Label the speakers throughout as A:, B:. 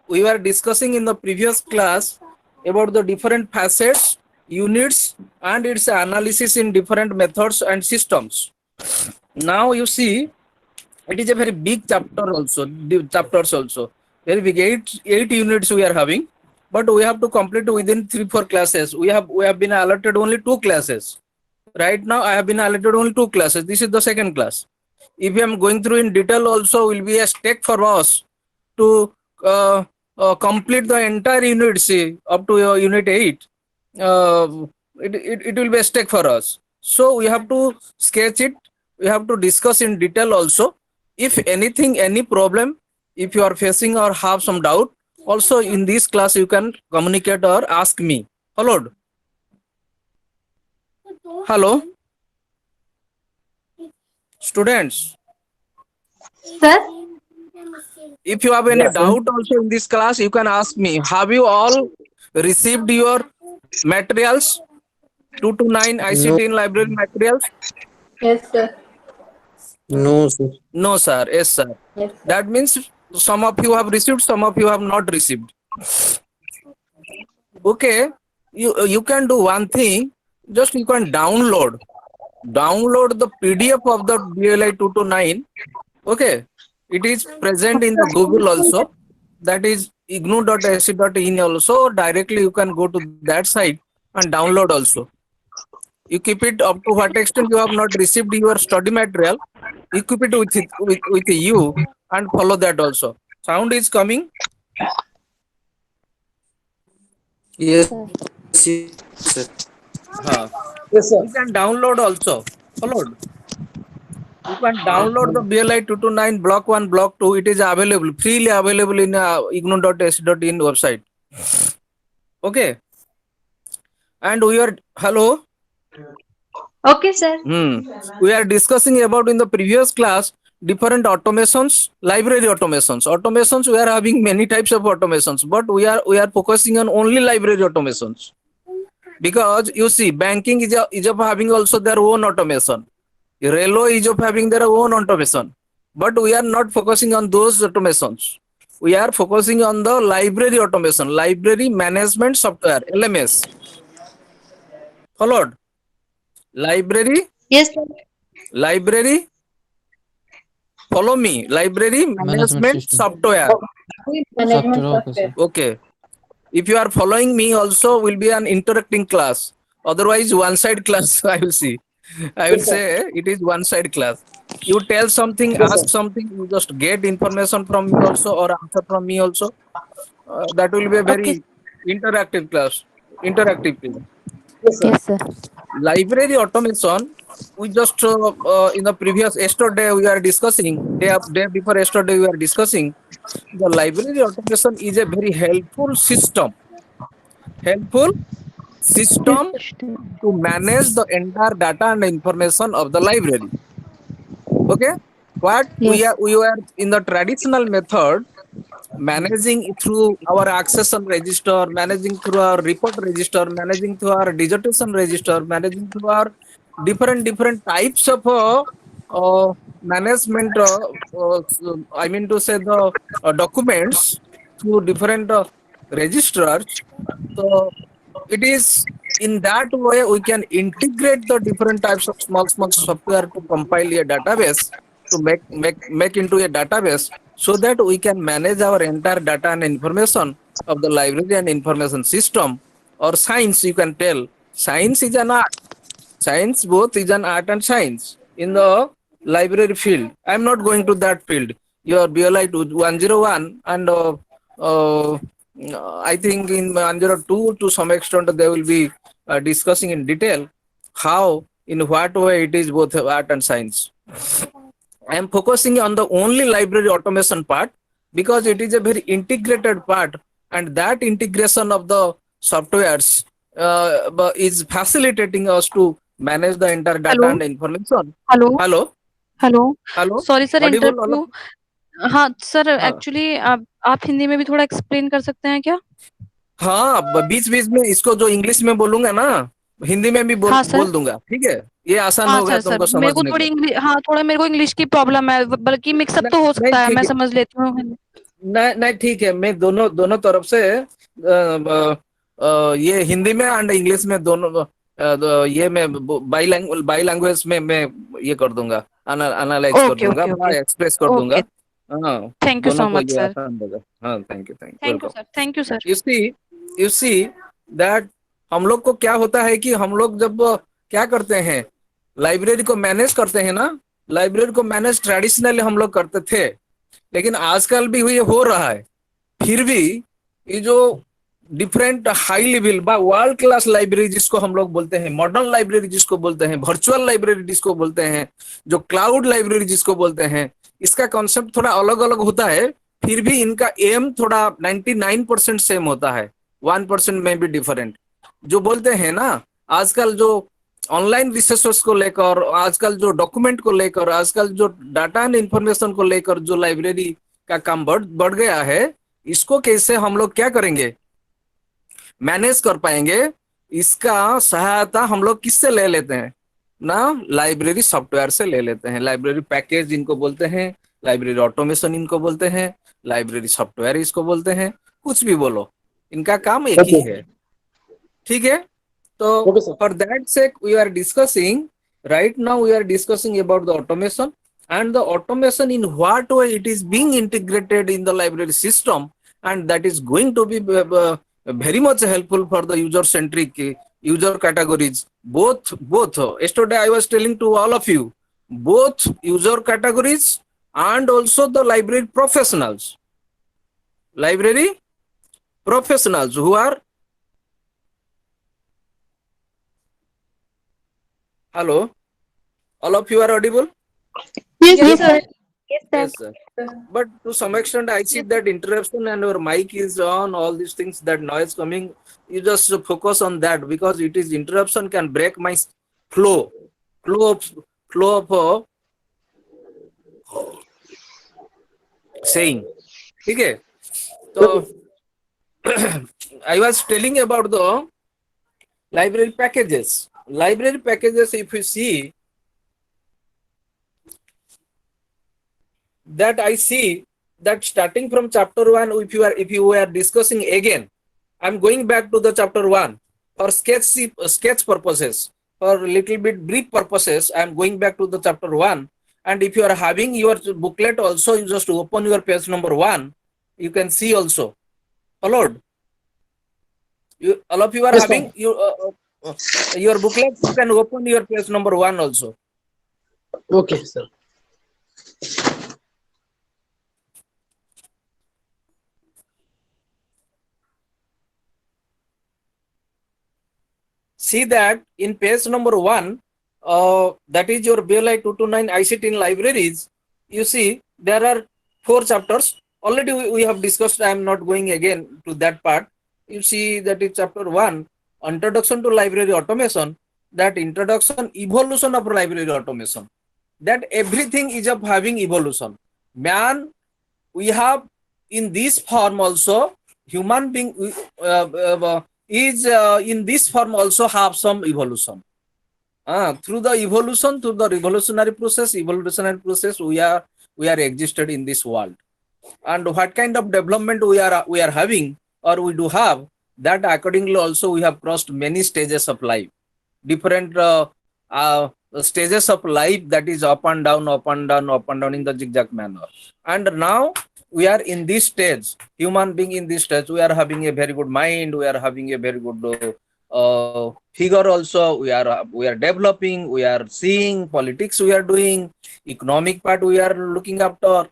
A: we were discussing in the previous class about the different facets, units, and its analysis in different methods and systems. Now you see, it is a very big chapter also. Chapters also very big. Eight units we are having, but we have to complete within 3-4 classes. We have been allotted only 2 classes. Right now, I have been allotted only 2 classes. This is the second class. If I am going through in detail, also will be a stake for us to complete the entire unit, say up to unit 8. uh, it will be a stake for us, so we have to sketch it, we have to discuss in detail also. If anything, any problem, if you are facing or have some doubt, also in this class you can communicate or ask me. Hello students,
B: Sir?
A: if you have any
C: Yes, sir.
A: doubt also in this class, you can ask me. Have you all received your materials, 2 to 9
C: No,
A: ICT in library materials?
B: Yes, sir.
C: no, sir.
A: No, sir. Yes, sir.
B: Yes, sir.
A: That means some of you have received, some of you have not received. Okay, you can do one thing. Just you can download the PDF of the BLI 2 to 9. Okay, it is present in the Google also. That is ignu.ac.in also. Directly you can go to that site and download also. You keep it up to what extent you have not received your study material. You keep it with you and follow that also. Sound is coming.
C: Yes, yes, sir.
A: Huh.
C: Yes, sir.
A: You can download also. Followed. You can download the BLI 229 block 1, block 2. It is available, freely available in ignu.ac.in website. Okay. And we are, hello.
B: Okay, sir.
A: We are discussing about in the previous class different automations, library automations. Automations, we are having many types of automations, but we are focusing on only library automations. Because you see, banking is of having also their own automation. Railway is of having their own automation. But we are not focusing on those automations. We are focusing on the library automation, library management software, LMS. Followed. Library,
B: Yes, sir.
A: library, follow me. Library
D: Management
A: management
D: system.
A: software.
B: Management
D: Software, okay,
B: software.
D: sir.
A: Okay. If you are following me, also will be an interacting class. Otherwise, one side class I will see. I will
C: Yes, sir.
A: say it is one side class. You tell something,
C: Yes, sir.
A: ask something, you just get information from me also or answer from me also. That will be a
E: Okay.
A: very interactive class. Interactive thing.
C: Yes, sir.
E: Yes, sir.
A: Library automation. We just in the previous yesterday we are discussing, day before yesterday we are discussing, the library automation is a very helpful system to manage the entire data and information of the library. Okay, what
E: Yes.
A: we were in the traditional method, managing through our accession register, managing through our report register, managing through our dissertation register, managing through our different types of management. I mean to say the documents through different registers. So it is in that way we can integrate the different types of small software to compile a database, to make into a database, so that we can manage our entire data and information of the library and information system, or science. You can tell science is an art. Science both is an art and science in the library field. I am not going to that field. Your BLI 101 and I think in 102 to some extent they will be discussing in detail how, in what way it is both art and science. I am focusing on the only library automation part because it is a very integrated part, and that integration of the softwares is facilitating us to manage the entire data
E: hello
A: and information.
E: Hello
A: Hello,
E: hello
A: hello,
E: sorry sir
A: audible all
E: interrupt
A: of
E: you हाँ sir
A: हाँ
E: actually आप हिंदी में भी थोड़ा explain कर सकते हैं क्या
A: हाँ, बीच बीच में इसको जो इंग्लिश में बोलूंगा ना, हिंदी में भी बोल
E: हाँ सर
A: बोल दूंगा, ठीक है? ये आसान
E: हाँ
A: हो गया
E: सर सर
A: तुमको
E: मेरे को
A: समझने
E: थोड़ी
A: को।
E: इंग्लिश हाँ थोड़ा मेरे को इंग्लिश की प्रॉब्लम है बल्कि मिक्सअप तो हो
A: नहीं
E: सकता है मैं
A: ठीक है,
E: समझ लेती हूँ
A: नहीं नहीं ठीक है, मैं दोनों दोनों तरफ से ये हिंदी में एंड इंग्लिश में दोनों ये मैं बाई लैंग्वेज में मैं ये कर दूंगा, एनालाइज कर
E: ओके
A: दूंगा,
E: ओके ओके
A: एक्सप्रेस कर दूंगा।
E: ओके।
A: हाँ,
E: थैंक यू
A: दोनों
E: सो
A: को
E: मच
A: ये
E: सर।
A: आसान होगा। हाँ, thank you
E: thank you
A: welcome.
E: Sir. Thank you sir.
A: You see that हम लोग को क्या होता है कि हम लोग जब क्या करते हैं, लाइब्रेरी को मैनेज करते हैं ना, लाइब्रेरी को मैनेज ट्रेडिशनली हम लोग करते थे, लेकिन आजकल भी ये हो रहा है। फिर भी ये जो डिफरेंट हाई लेवल बा वर्ल्ड क्लास लाइब्रेरी जिसको हम लोग बोलते हैं, मॉडर्न लाइब्रेरी जिसको बोलते हैं, वर्चुअल लाइब्रेरी जिसको बोलते हैं, जो क्लाउड लाइब्रेरी जिसको बोलते हैं, इसका कॉन्सेप्ट थोड़ा अलग अलग होता है। फिर भी इनका एम थोड़ा 99% सेम होता है, 1% में भी डिफरेंट। जो बोलते हैं ना, आजकल जो ऑनलाइन रिसोर्सेस को लेकर, आजकल जो डॉक्यूमेंट को लेकर, आजकल जो डाटा एंड इंफॉर्मेशन को लेकर जो लाइब्रेरी का काम बढ़ बढ़ गया है, इसको कैसे हम लोग क्या करेंगे, मैनेज कर पाएंगे, इसका सहायता हम लोग किससे ले लेते हैं ना, लाइब्रेरी सॉफ्टवेयर से ले लेते हैं। लाइब्रेरी पैकेज इनको बोलते हैं, लाइब्रेरी ऑटोमेशन इनको बोलते हैं, लाइब्रेरी सॉफ्टवेयर इसको बोलते हैं, कुछ भी बोलो, इनका काम एक ही है। ठीक है, तो for that sake we are discussing right now, we are discussing about the automation, and the automation in what way it is being integrated in the library system, and that is going to be very much helpful for the user centric user categories, both yesterday I was telling to all of you, both user categories and also the library professionals who are, hello, all of you are audible?
B: Yes, sir.
A: Yes, sir. But to some extent, I see that interruption and your mic is on, all these things, that noise coming. You just focus on that, because it is interruption can break my flow, flow of, flow of saying. Okay. So I was telling about the library packages. Library packages, if you see, that I see that starting from chapter 1, if you are discussing again, I'm going back to the chapter 1 for sketch purposes, for little bit brief purposes. I'm going back to the chapter 1, and if you are having your booklet also, you just open your page number 1, you can see also. Followed? All of you are having your booklet, you can open your page number 1 also.
D: Okay, sir.
A: See that in page number 1, that is your BLI 229 ICT in libraries. You see there are 4 chapters. Already we have discussed. I am not going again to that part. You see that is chapter 1, introduction to library automation. That introduction, evolution of library automation. That everything is of having evolution. Man, we have in this form also, human being is in this form also have some evolution. Through the evolution, through the evolutionary process, we are existed in this world. And what kind of development we are having, or we do have, that accordingly also we have crossed many stages of life, different stages of life, that is up and down, up and down, up and down in the zigzag manner. And now we are in this stage, human being in this stage, we are having a very good mind, we are having a very good figure also, we are developing, we are seeing politics, we are doing economic part, we are looking after,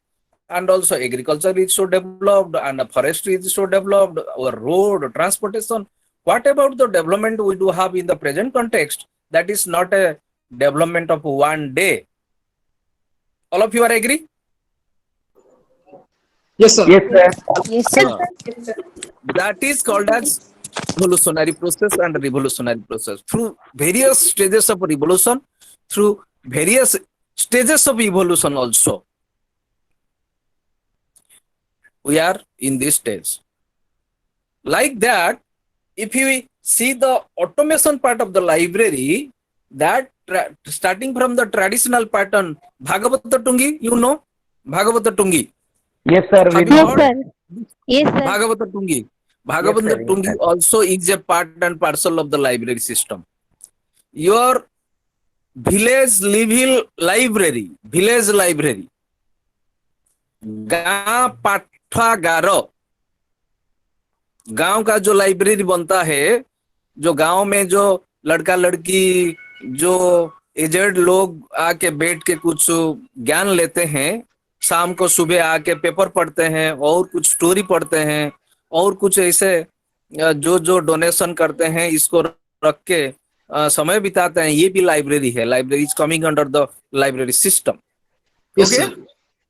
A: and also agriculture is so developed, and forestry is so developed, our road transportation. What about the development we do have in the present context? That is not a development of one day. All of you are agree?
D: Yes, sir.
B: Yes, sir.
A: That is called as evolutionary process and revolutionary process. Through various stages of revolution, through various stages of evolution also, we are in this stage. Like that, if we see the automation part of the library, that starting from the traditional pattern, Bhagavata Tungi, you know, Bhagavata Tungi.
F: Yes, sir. We
A: Have you
B: Yes,
A: heard?
B: sir. Yes, sir.
A: Bhagavata Tungi.
F: Yes,
A: Bhagavata
F: sir. Yes,
A: Tungi
F: sir.
A: also is a part and parcel of the library system. Your village library, गांव पाठागार, गांव का जो library बनता है, जो गांव में जो लड़का लड़की जो एजेड लोग आके बैठ के कुछ ज्ञान लेते हैं, शाम को सुबह आके पेपर पढ़ते हैं और कुछ स्टोरी पढ़ते हैं और कुछ ऐसे जो जो डोनेशन करते हैं, इसको रख के समय बिताते हैं, ये भी लाइब्रेरी है. Library is coming under the library system.
D: Yes,
A: Okay?
D: sir.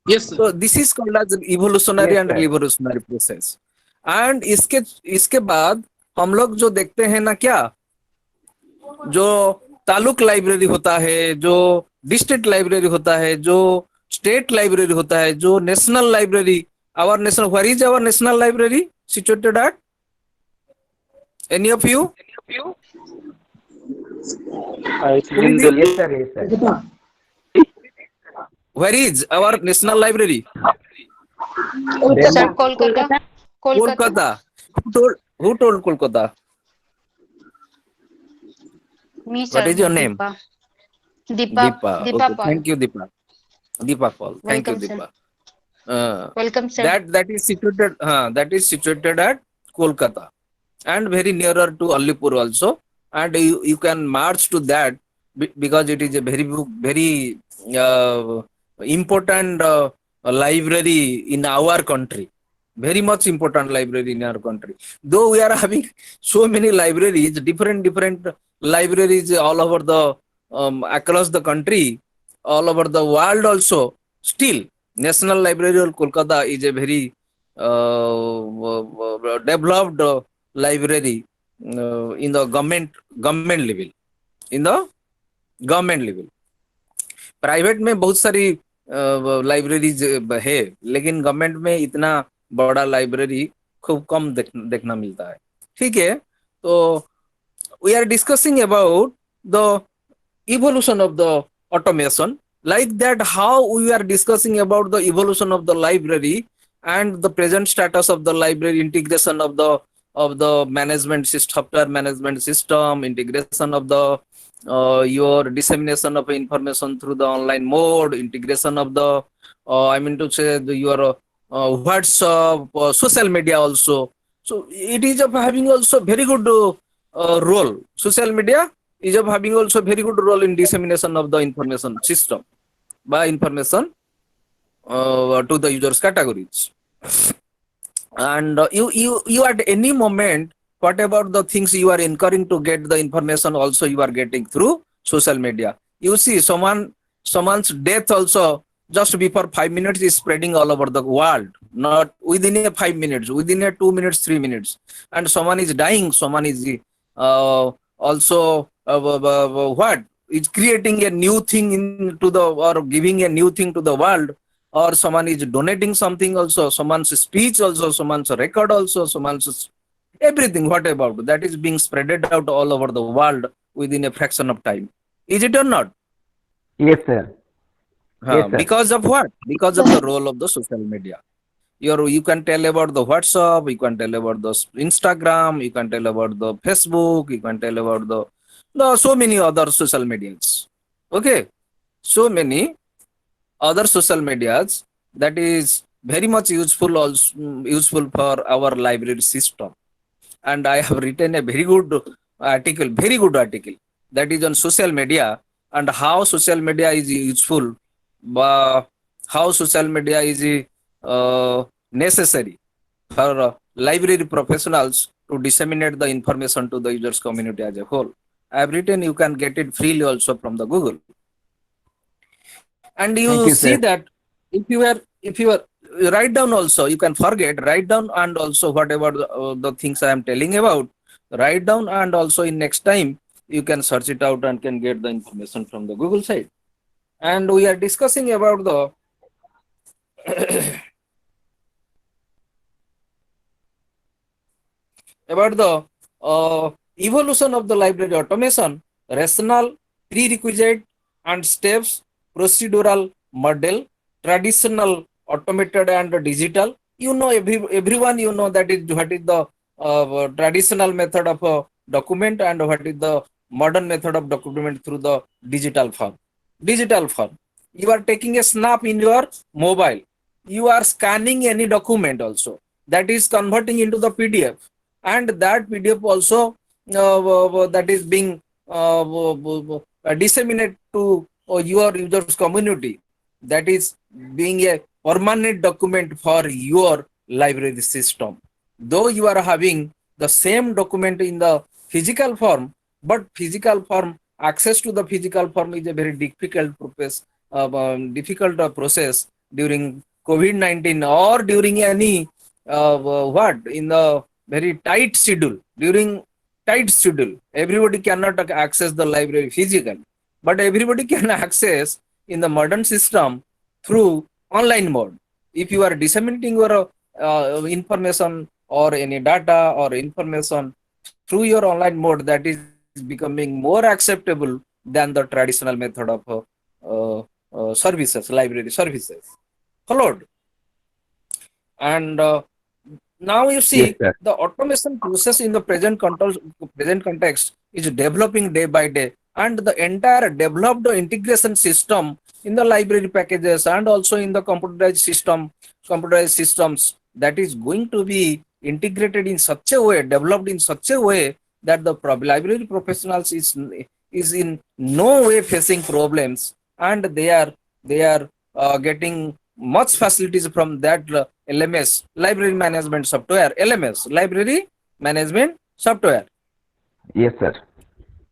D: Yes, sir.
A: So this is called as evolutionary
F: Yes,
A: and
F: sir.
A: revolutionary process. And इसके बाद हम लोग जो देखते हैं ना, क्या जो तालुक लाइब्रेरी होता है, जो डिस्ट्रिक्ट लाइब्रेरी होता है, जो स्टेट लाइब्रेरी होता है, जो national library, our national, where is our national library situated at? Any of you?
F: Yes, sir. Yes, sir.
A: Where is our national library?
B: Sir, Kolkata.
A: Kolkata. Who told Kolkata?
B: Me, sir.
A: What is your name?
B: Deepa.
A: Okay.
B: Paul.
A: Thank you, Deepa. Deepa Paul. Thank you,
B: Welcome, sir.
A: Deepa.
B: Welcome, sir.
A: That is situated at Kolkata and very nearer to Alipur also, and you can march to that because it is a very important library in our country. Very much important library in our country. Though we are having so many libraries, different libraries all over the across the country, all over the world also, still National Library of Kolkata is a very developed library in the government level. In the government level. Private में बहुत सारी libraries है, लेकिन government में इतना बड़ा library खूब कम देखना मिलता है. ठीक है, तो we are discussing about the evolution of the automation, like that how we are discussing about the evolution of the library and the present status of the library, integration of the management system, software management system, integration of the your dissemination of information through the online mode, integration of the I mean to say your WhatsApp, social media also. So it is of having also very good role. Social media is of having also very good role in dissemination of the information system by information to the users categories. And you at any moment, what about the things you are incurring to get the information also you are getting through social media. You see someone's death also just before 5 minutes is spreading all over the world, not within a 5 minutes, within a 2 minutes, 3 minutes, and someone is dying, someone is also what is creating a new thing into the, or giving a new thing to the world, or someone is donating something also, someone's speech also, someone's record also, someone's everything, what about that is being spreaded out all over the world within a fraction of time. Is it or not?
F: Yes, sir. Yes, sir.
A: Because of what? Because of the role of the social media. You can tell about the WhatsApp, you can tell about the Instagram, you can tell about the Facebook, you can tell about the so many other social medias. Okay, so many other social medias that is very much useful also, useful for our library system. And I have written a very good article that is on social media and how social media is useful, how social media is necessary for library professionals to disseminate the information to the users community as a whole. I have written, you can get it freely also from the Google. And you,
F: Thank you,
A: see
F: sir.
A: that if you are write down also, you can write down, and also whatever the things I am telling about, write down, and also in next time you can search it out and can get the information from the Google site. And we are discussing about the evolution of the library automation, rationale, prerequisite and steps, procedural model, traditional automated and digital. You know, everyone, you know that is what is the traditional method of a document and what is the modern method of document through the digital form. Digital form. You are taking a snap in your mobile. You are scanning any document also. That is converting into the PDF, and that PDF also that is being disseminated to your users community. That is being a permanent document for your library system. Though you are having the same document in the physical form, but physical form, access to the physical form is a very difficult process during COVID-19 or during any what in the very tight schedule. During tight schedule, everybody cannot access the library physically, but everybody can access in the modern system through online mode. If you are disseminating your information or any data or information through your online mode, that is becoming more acceptable than the traditional method of services, library services. Followed. And now you see
F: Yes, sir.
A: the automation process in the present context is developing day by day, and the entire developed integration system in the library packages and also in the computerized systems, that is going to be integrated in such a way, developed in such a way that the library professionals is in no way facing problems, and they are getting much facilities from that LMS, library management software, LMS, library management software.
F: Yes, sir.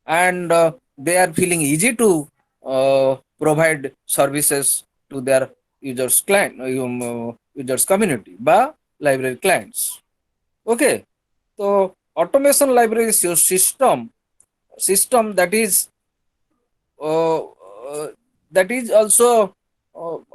A: And they are feeling easy to provide services to their users users community by library clients. Okay, so automation library system uh, that is also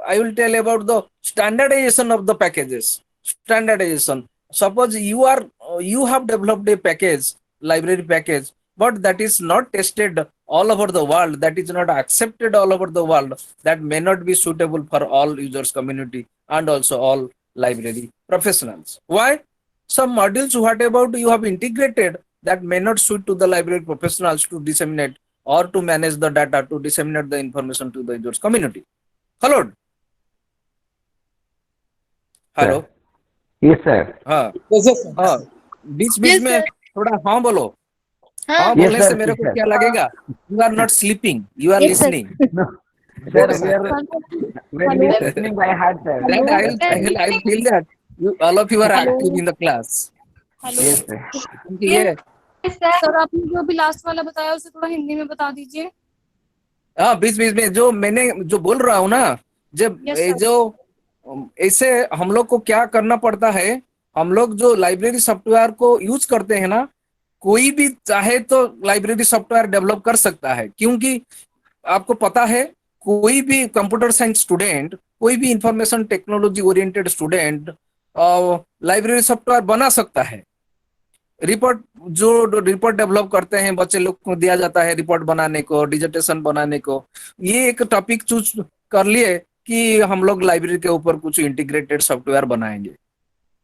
A: I will tell about the standardization of the packages. Standardization. Suppose you have developed a package, library package, but that is not tested all over the world. That is not accepted all over the world. That may not be suitable for all users community and also all library professionals. Why? Some modules, what about you have integrated, that may not suit to the library professionals to disseminate or to manage the data, to disseminate the information to the users community. Hello hello
F: Yes, sir.
A: हाँ
D: Yes, yes, sir.
A: हाँ बीच बीच
B: Yes,
A: में
B: sir.
A: थोड़ा हाँ बोलो. हाँ
B: हाँ,
F: Yes,
A: बोलने
F: sir.
A: से मेरे
F: Yes,
A: को
F: sir.
A: क्या लगेगा? You are not sleeping. You are
B: Yes, sir.
A: listening.
F: No, sir, when we are listening by heart, sir.
A: That I'll feel that all of you are active in the class.
F: Yes, sir.
A: क्योंकि ये
E: sir आपने जो अभी last वाला बताया उसे थोड़ा हिंदी में बता दीजिए.
A: हाँ बीच बीच में जो मैंने जो बोल रहा हूँ ना, जब
E: Yes,
A: ये
E: sir.
A: जो ऐसे हम लोग को क्या करना पड़ता है, हम लोग जो लाइब्रेरी सॉफ्टवेयर को यूज करते हैं ना, कोई भी चाहे तो लाइब्रेरी सॉफ्टवेयर डेवलप कर सकता है. क्योंकि आपको पता है कोई भी कंप्यूटर साइंस स्टूडेंट, कोई भी information technology oriented student library software बना सकता है. रिपोर्ट डेवलप करते हैं बच्चे लोग को दिया जाता है, रिपोर्ट बनाने को, डिजर्टेशन बनाने को. ये एक टॉपिक चूज कर लिए कि हम लोग लाइब्रेरी के ऊपर कुछ इंटीग्रेटेड सॉफ्टवेयर बनाएंगे.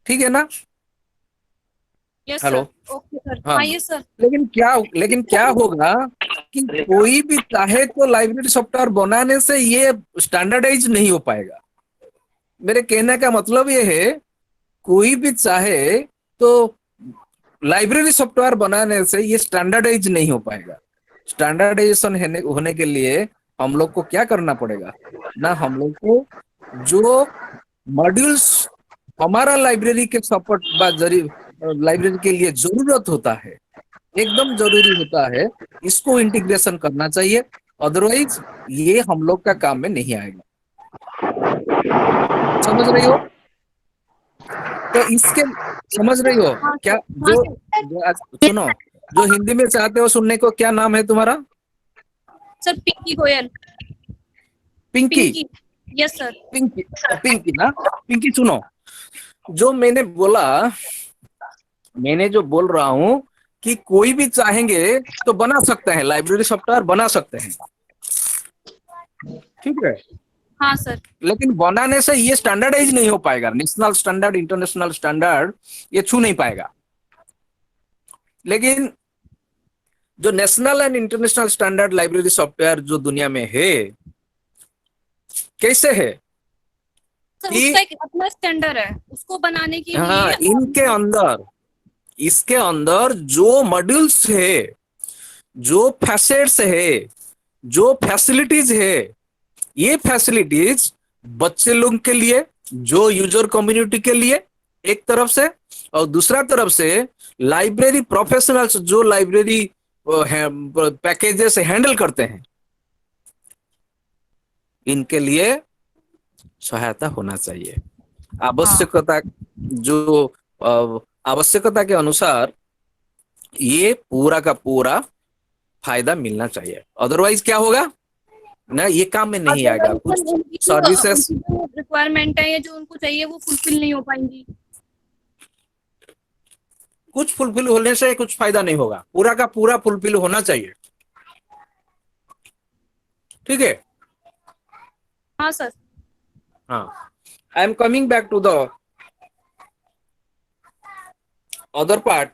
A: ठीक है ना?
E: Yes,
A: hello.
E: sir. Okay, sir.
A: हाँ.
E: हाँ, yes, sir.
A: लेकिन क्या होगा कि कोई भी चाहे तो लाइब्रेरी सॉफ्टवेयर बनाने से ये स्टैंडर्डाइज नहीं हो पाएगा. मेरे कहने का मतलब ये है, कोई भी चाहे तो लाइब्रेरी सॉफ्टवेयर बनाने से ये स्टैंडर्डाइज नहीं हो पाएगा. स्टैंडर्डाइजेशन होने के लिए हम लोग को क्या करना पड़ेगा ना, हम लोग को जो मॉड्यूल्स हमारा लाइब्रेरी के सपोर्ट लाइब्रेरी के लिए जरूरत होता है, एकदम जरूरी होता है, इसको इंटीग्रेशन करना चाहिए. अदरवाइज ये हम लोग का काम में नहीं आएगा. समझ रही हो? तो इसके समझ रही हो क्या? जो आज सुनो, जो हिंदी में चाहते हो सुनने को, क्या नाम है तुम्हारा?
E: Sir Pinky Goyal.
A: Pinky.
E: Yes sir.
A: Pinky ना. पिंकी सुनो, जो मैंने जो बोल रहा हूँ कि कोई भी चाहेंगे तो बना सकते हैं, लाइब्रेरी सॉफ्टवेयर बना सकते हैं. ठीक है.
E: हाँ सर।
A: लेकिन बनाने से ये स्टैंडर्डाइज नहीं हो पाएगा, नेशनल स्टैंडर्ड इंटरनेशनल स्टैंडर्ड ये छू नहीं पाएगा। लेकिन जो national and international standard library software जो दुनिया में है, कैसे है
E: सर
A: कि
E: उसका एक अपना स्टैंडर्ड है, उसको बनाने के
A: हाँ,
E: लिए
A: इनके अंदर, इसके अंदर जो मॉड्यूल्स है, जो फैसेट्स है, जो फैसिलिटीज है, ये फैसिलिटीज बच्चे लोग के लिए, जो यूजर कम्युनिटी के लिए एक तरफ से, और दूसरा तरफ से लाइब्रेरी प्रोफेशनल्स जो लाइब्रेरी पैकेजेस हैंडल करते हैं, इनके लिए सहायता होना चाहिए। आवश्यकता जो आवश्यकता के अनुसार ये पूरा का पूरा फायदा मिलना चाहिए। अदरवाइज क्या होगा ना, ये काम में नहीं आएगा। कुछ सर्विसेज
E: रिक्वायरमेंट है, ये जो उनको चाहिए वो फुलफिल नहीं हो पाएंगी।
A: कुछ फुलफिल होने से कुछ फायदा नहीं होगा, पूरा का पूरा फुलफिल होना चाहिए। ठीक है।
E: हाँ सर।
A: हाँ, I am coming back to the other part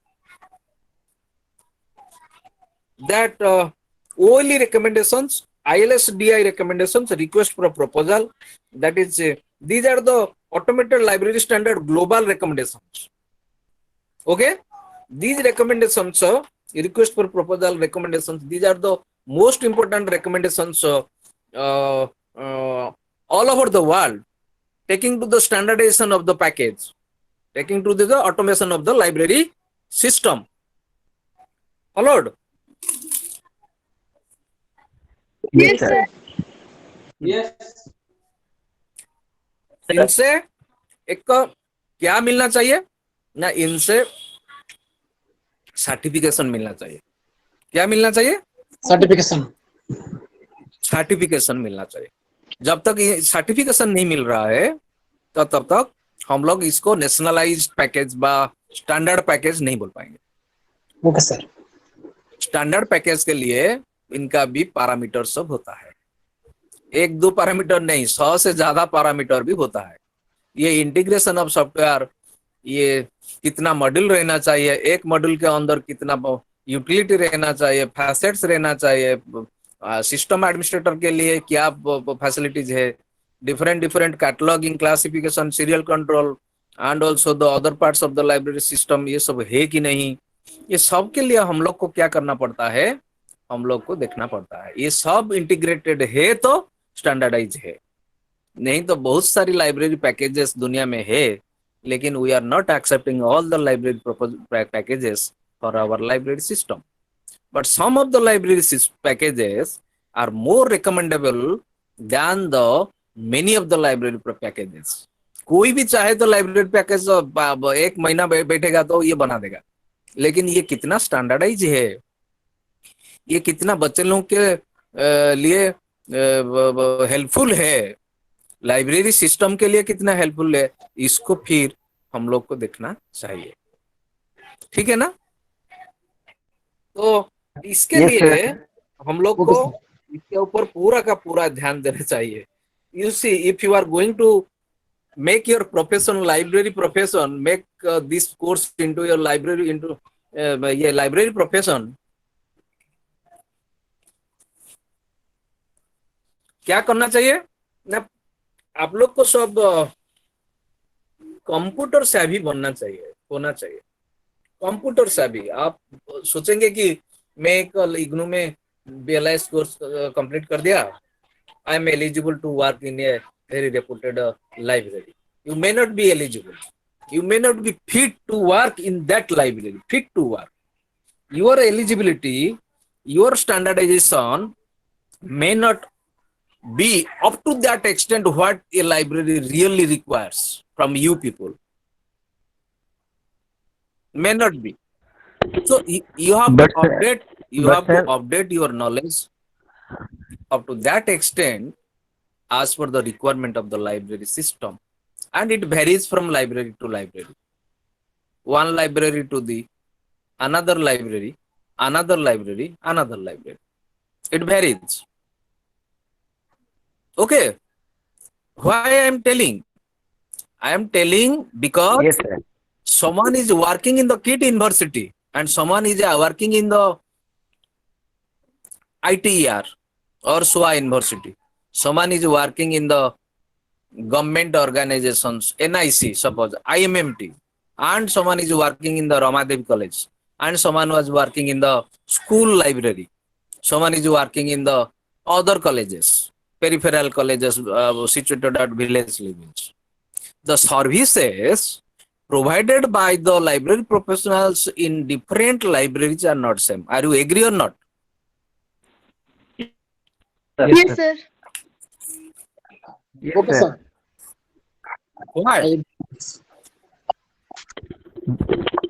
A: that OLE recommendations, ILSDI recommendations, request for proposal, that is these are the automated library standard global recommendations. Okay, these recommendations, request for proposal recommendations, these are the most important recommendations all over the world, taking to the standardization of the package, taking to the automation of the library system. Followed?
F: Yes, sir.
D: Yes.
A: इनसे एक क्या मिलना चाहिए ना, इनसे certification मिलना चाहिए। क्या मिलना चाहिए?
D: Certification.
A: सर्टिफिकेशन मिलना चाहिए। जब तक ये सर्टिफिकेशन नहीं मिल रहा है तो तब तक हम लोग इसको नेशनलाइज्ड पैकेज बा स्टैंडर्ड पैकेज नहीं बोल पाएंगे।
D: Okay, sir.
A: स्टैंडर्ड पैकेज के लिए इनका भी पैरामीटर सब होता है, एक दो पैरामीटर नहीं, 100 से ज्यादा पैरामीटर भी होता है। ये इंटीग्रेशन ऑफ सॉफ्टवेयर, ये कितना मॉड्यूल रहना चाहिए, एक मॉड्यूल के अंदर कितना यूटिलिटी रहना चाहिए, फैसेट्स रहना चाहिए, सिस्टम एडमिनिस्ट्रेटर के लिए क्या फैसिलिटीज है, different different cataloguing, classification, serial control and also the other parts of the library system, ये सब है कि नहीं, ये सब के लिए हम लोग को क्या करना पड़ता है, हम लोग को देखना पड़ता है। ये सब इंटीग्रेटेड है तो स्टैंडर्डाइज है, नहीं तो बहुत सारी लाइब्रेरी पैकेजेस दुनिया में है, लेकिन we are not accepting all the library packages for our library system, but some of the library packages are more recommendable than the many of the library packages. कोई भी चाहे तो लाइब्रेरी पैकेज एक महीना बैठेगा तो ये बना देगा, लेकिन ये कितना स्टैंडर्डाइज है, ये कितना बच्चे लोगों के लिए हेल्पफुल है, लाइब्रेरी सिस्टम के लिए कितना हेल्पफुल है, इसको फिर हम लोग को देखना चाहिए। ठीक है ना? तो इसके
C: Yes,
A: लिए
C: sir.
A: हम लोग को इसके ऊपर पूरा का पूरा ध्यान देना चाहिए। You see, if you are going to make your profession library profession, make this course into your library, into ये library profession, क्या करना चाहिए ना, आप लोग को सब कंप्यूटर savvy बनना चाहिए, होना चाहिए कंप्यूटर savvy। आप सोचेंगे कि मैं एक इग्नू में BLS कोर्स कंप्लीट कर दिया, I am eligible to work in a very reputed library. You may not be eligible. You may not be fit to work in that library. Fit to work. Your eligibility, your standardization may not be up to that extent what a library really requires from you people. May not be. So you have to update. You have to update your knowledge up to that extent as per the requirement of the library system, and it varies from library to library, one library to the another library, another library, another library, it varies. Okay, Why I am telling? I am telling because
F: Yes, sir.
A: someone is working in the KIT University and someone is working in the ITER or SOA University. Someone is working in the government organizations, NIC, suppose IMMT, and someone is working in the Ramadev College, and someone was working in the school library. Someone is working in the other colleges, peripheral colleges situated at village levels. The services provided by the library professionals in different libraries are not same. Are you agree or not?
B: Yes, sir.
F: Yes,
D: Okay,
F: sir.
D: sir.
A: Why?
D: I-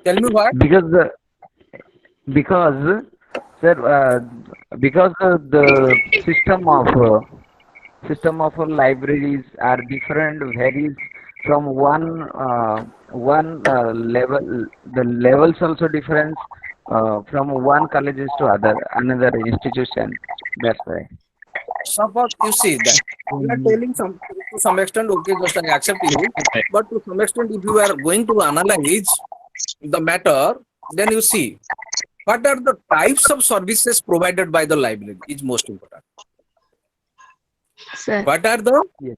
A: Tell me why?
F: Because sir, because the system of libraries are different, varies from one level. The levels also different from one colleges to another institution. That's why.
A: Suppose you see that you are telling some to some extent, okay, just I accept you, but to some extent, if you are going to analyze the matter, then you see what are the types of services provided by the library is most important.
B: Sir.
A: What are the
F: Yes.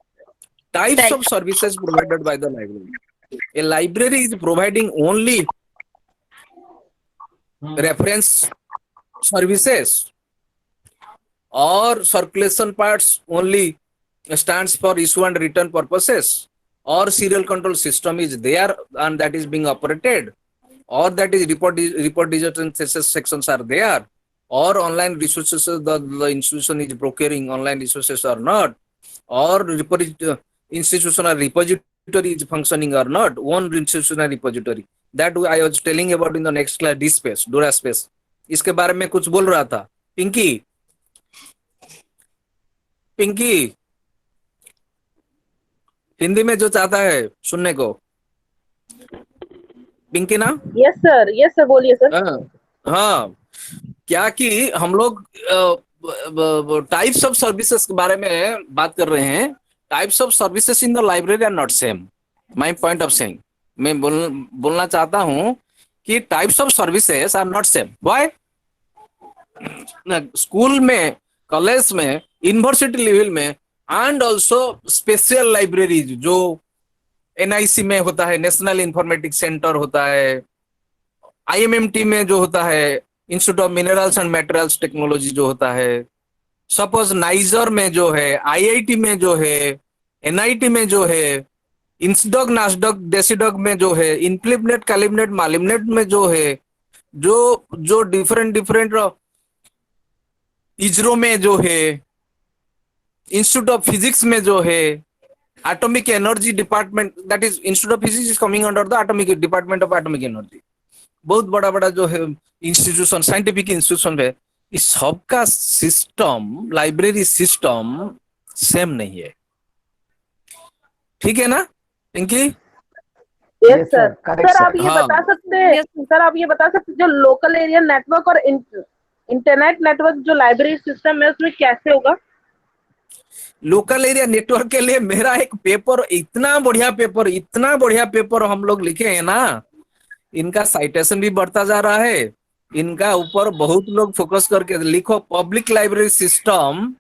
A: types of services provided by the library? A library is providing only reference services or circulation parts only stands for issue and return purposes, or serial control system is there and that is being operated, or that is report digits and sections are there, or online resources the institution is procuring online resources or not, or institutional repository is functioning or not, one institutional repository that I was telling about in the next class, DSpace, DuraSpace, इसके बारे में कुछ बोल रहा था पिंकी पिंकी हिंदी में जो चाहता है सुनने को पिंकी ना
G: यस सर बोलिए सर।
A: हाँ क्या कि हम लोग टाइप्स ऑफ सर्विसेज के बारे में बात कर रहे हैं। Types of services in the library are not same. My point of saying, मैं बोलना चाहता हूं कि types of services are not same. Why? School में, कॉलेज में, यूनिवर्सिटी लेवल में एंड ऑल्सो स्पेशल लाइब्रेरीज जो एनआईसी में होता है, नेशनल इंफॉर्मेटिक्स सेंटर होता है, आईएमएमटी में जो होता है, institute of minerals and materials technology जो होता है, सपोज नाइजर में जो है, आईआईटी में जो है, एनआईटी में जो है, इंसडॉग, नासडॉग, डेसीडॉग में जो है, इनक्लिपनेट, कैलिबनेट, मालिमनेट में जो है, जो डिफरेंट इजरो में जो है, इंस्टीट्यूट ऑफ फिजिक्स में जो है, atomic energy department, that is institute of physics is coming under the atomic department of atomic energy. बहुत बड़ा बड़ा जो है इंस्टीट्यूशन, साइंटिफिक इंस्टीट्यूशन है, इस सबका सिस्टम, लाइब्रेरी सिस्टम सेम नहीं है। ठीक है ना पिंकी?
G: Yes sir. सर आप ये
A: हाँ।
G: बता सकते हैं, सर आप ये बता सकते हैं जो लोकल एरिया नेटवर्क और इंटरनेट नेटवर्क जो लाइब्रेरी सिस्टम है उसमें कैसे होगा?
A: लोकल एरिया नेटवर्क के लिए मेरा एक पेपर, इतना बढ़िया पेपर हम लोग लिखे हैं ना, इनका साइटेशन भी बढ़ता जा रहा है, इनका ऊपर बहुत लोग फोकस करके लिखो। पब्लिक लाइब्रेरी सिस्टम,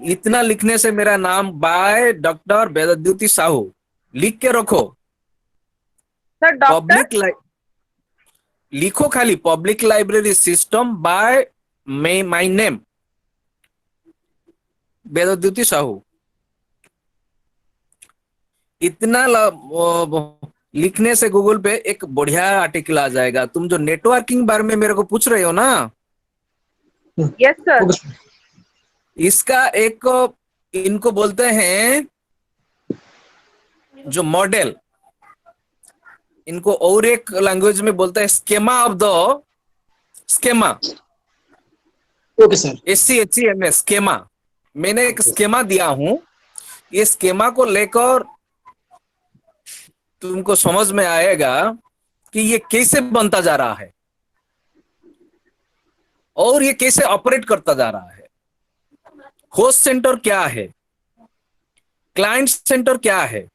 A: इतना लिखने से मेरा नाम बाय डॉक्टर वेदद्युति साहू लिख के रखो।
G: सर डॉक्टर
A: लिखो खाली public library system by my name Vedadyuti Sahu. इतना लिखने से गूगल पे एक बढ़िया आर्टिकल आ जाएगा। तुम जो नेटवर्किंग बारे में मेरे को पूछ रहे हो ना,
G: यस सर,
A: इसका एक, इनको बोलते हैं जो मॉडल, इनको और एक लैंग्वेज में बोलते हैं schema of the schema.
D: Okay sir.
A: SCHEMA schema. मैंने एक स्केमा दिया हूं, ये स्केमा को लेकर तुमको समझ में आएगा कि ये कैसे बनता जा रहा है और ये कैसे ऑपरेट करता जा रहा है। होस्ट सेंटर क्या है, क्लाइंट सेंटर क्या है,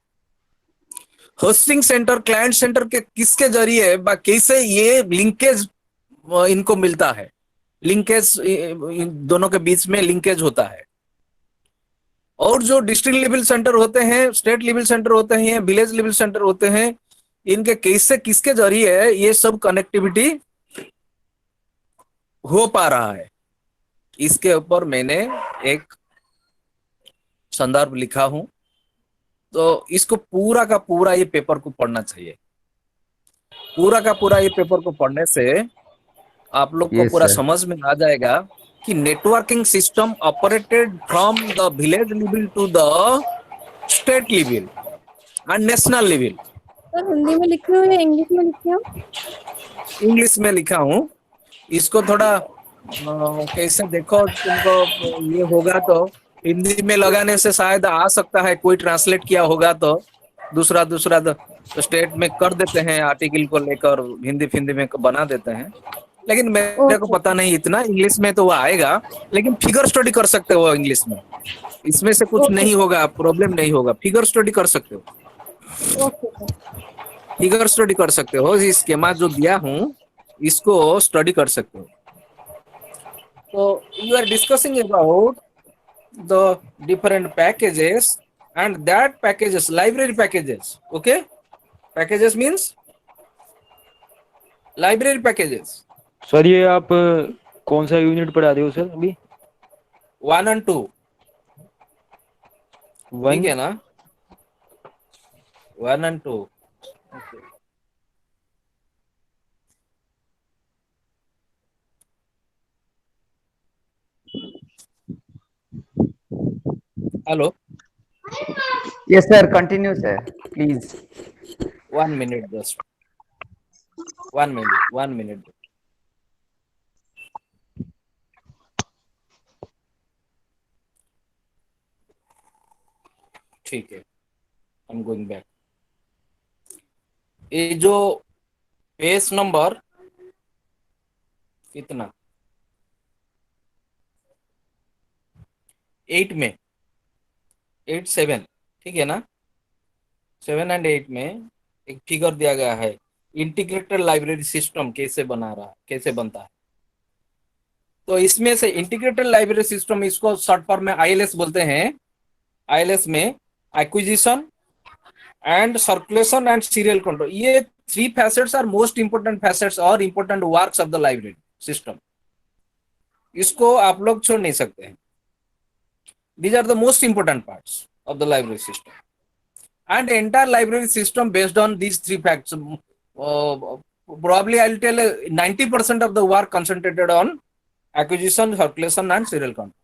A: होस्टिंग सेंटर क्लाइंट सेंटर के किसके जरिए कैसे ये लिंकेज इनको मिलता है, लिंकेज इन दोनों के बीच में लिंकेज होता है। और जो डिस्ट्रिक्ट लेवल सेंटर होते हैं, स्टेट लेवल सेंटर होते हैं, विलेज लेवल सेंटर होते हैं, इनके कैसे किसके जरिए ये सब कनेक्टिविटी हो पा रहा है, इसके ऊपर मैंने एक संदर्भ लिखा हूं। तो इसको पूरा का पूरा ये पेपर को पढ़ना चाहिए। पूरा का पूरा ये पेपर को पढ़ने से आप लोग को
F: Yes,
A: पूरा
F: sir.
A: समझ में आ जाएगा कि networking system operated from the village level to the state level and national level.
E: Sir Hindi में लिखी हुई है, इंग्लिश में लिखी हो?
A: इंग्लिश में लिखा हूँ। इसको थोड़ा कैसे देखो, तुमको ये होगा तो हिंदी में लगाने से शायद आ सकता है, कोई ट्रांसलेट किया होगा तो दूसरा तो स्टेट में कर देते हैं, आर्टिकल को लेकर हिंदी फिंदी में बना देते हैं। लेकिन मेरे को पता नहीं इतना, इंग्लिश में तो वो आएगा, लेकिन फिगर स्टडी कर सकते हो इंग्लिश में, इसमें से कुछ नहीं होगा, प्रॉब्लम नहीं होगा। फिगर स्टडी कर सकते हो, फिगर स्टडी कर सकते हो। इस स्कीमा जो दिया हूँ इसको स्टडी कर सकते हो। तो you are discussing about the different packages and that packages, library packages, okay, packages means library packages,
H: sir ये आप कौन सा यूनिट पढ़ा रहे हो सर अभी?
A: 1 and 2, ठीक है ना? 1 and 2, hello,
F: Yes, sir. Continue, sir. Please.
A: 1 minute, just 1 minute. ठीक है, आई एम गोइंग बैक। ये जो पेज नंबर कितना 8 में 8-7, ठीक है ना? 7 and 8 में एक फिगर दिया गया है, इंटीग्रेटेड लाइब्रेरी सिस्टम कैसे बनता है। तो इसमें से इंटीग्रेटेड लाइब्रेरी सिस्टम, इसको शॉर्ट फॉर्म में आईएलएस बोलते हैं। आईएलएस में acquisition and circulation and serial control, ये 3 facets are most important facets और important works of the library system. इसको आप लोग छोड़ नहीं सकते हैं। These are the most important parts of the library system, and the entire library system based on these 3 facts. Probably I'll tell 90% of the work concentrated on acquisition, circulation, and serial control.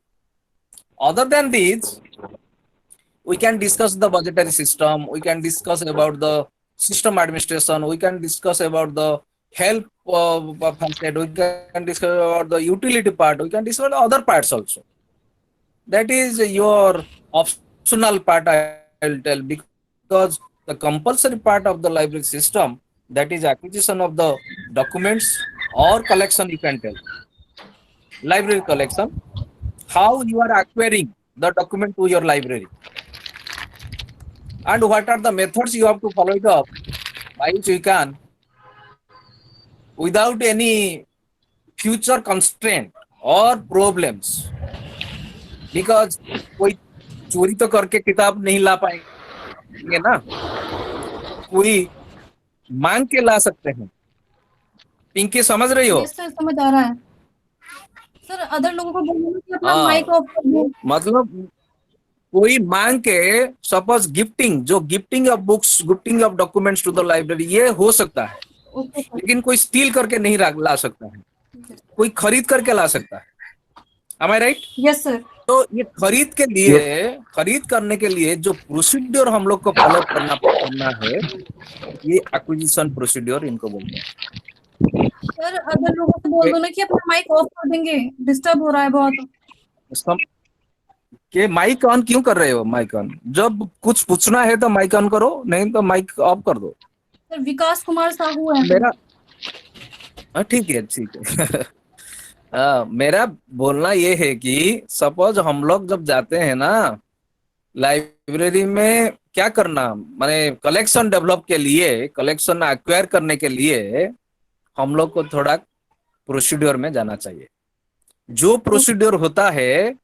A: Other than these, we can discuss the budgetary system. We can discuss about the system administration. We can discuss about the help facet. We can discuss about the utility part. We can discuss other parts also. That is your optional part, I will tell, because the compulsory part of the library system, that is acquisition of the documents or collection, you can tell. Library collection, how you are acquiring the document to your library, and what are the methods you have to follow it up, by which you can, without any future constraint or problems, because कोई चोरी तो करके किताब नहीं ला पाएंगे ना, कोई मांग के ला सकते हैं। पिंकी समझ रही हो?
E: Yes, sir, समझ आ रहा है सर। अदर लोगों को बोलना कि अपना
A: हाँ।
E: माइक ऑफ कर दो।
A: मतलब कोई मांग के, suppose gifting of books, gifting of documents to the library, ये हो सकता है,
E: ओके सर।
A: लेकिन कोई स्टील करके नहीं ला सकता है, कोई खरीद करके ला सकता है। Am I right?
E: Yes sir.
A: तो ये खरीद करने के लिए जो प्रोसीड्योर हम लोग को फॉलो करना है, ये एक्विजिशन प्रोसीड्योर इनको बोलते हैं।
E: सर अदर लोगों को बोल दो ना कि अपना माइक ऑफ कर देंगे, डिस्टर्ब हो रहा है बहुत।
A: के माइक ऑन क्यों कर रहे हो? माइक ऑन, जब कुछ पूछना है तो माइक ऑन करो, नहीं तो माइक ऑफ कर दो।
E: सर विकास कुमार साहू है
A: मेरा, ठीक है मेरा बोलना ये है कि सपोज हम लोग जब जाते हैं ना लाइब्रेरी में क्या करना, माने कलेक्शन डेवलप के लिए, कलेक्शन एक्वायर करने के लिए हम लोग को थोड़ा प्रोसीड्योर में जाना चाहिए। जो प्रोसीड्योर होता है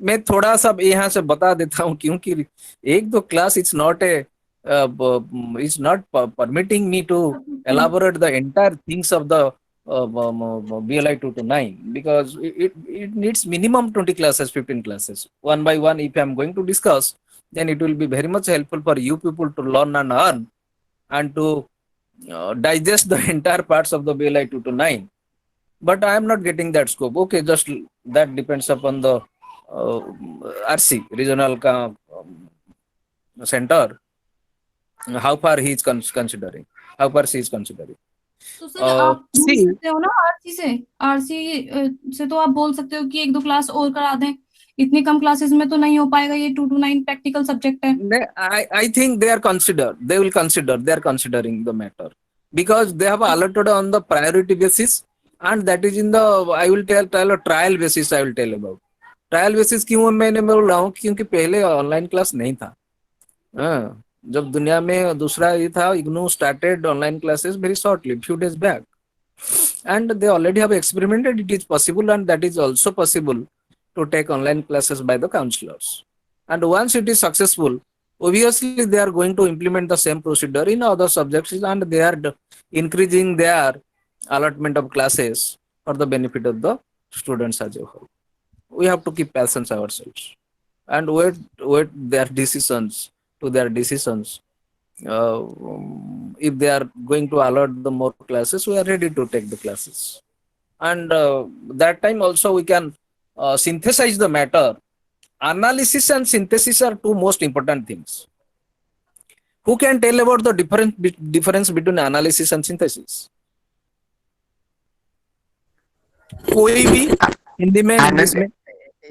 A: मैं थोड़ा सा यहाँ से बता देता हूँ, क्योंकि एक दो class it's not permitting me to elaborate the entire things of the BLI 229, because it needs minimum 20 classes, 15 classes. One by one, if I am going to discuss, then it will be very much helpful for you people to learn and earn and to digest the entire parts of the BLI 229. But I am not getting that scope. Okay, just that depends upon the RC, regional center, how far he is considering, how far she is considering.
E: तो sir आप बोल
A: See,
E: सकते हो ना RC से, से तो आप बोल सकते हो कि एक दो क्लास और करा दें। इतनी कम क्लासेस में तो नहीं हो पाएगा, ये 2 to 9 प्रैक्टिकल सब्जेक्ट है।
A: I think they will consider, they are considering the matter, because they have allotted on the priority basis, and that is in the, I will tell a trial basis, I will tell about trial basis. क्यों मैंने बोल रहा हूँ, क्योंकि पहले online class नहीं था। हाँ, जब दुनिया में दूसरा ये था, IGNOU started online classes very shortly, few days back, and they already have experimented it is possible, and that is also possible to take online classes by the counselors. And once it is successful, obviously they are going to implement the same procedure in other subjects, and they are increasing their allotment of classes for the benefit of the students as a whole. We have to keep patience ourselves and wait their decisions to their decisions. If they are going to allot the more classes, we are ready to take the classes, and that time also we can synthesize the matter. Analysis and synthesis are two most important things. Who can tell about the difference between analysis and synthesis? कोई भी हिंदी में, English में?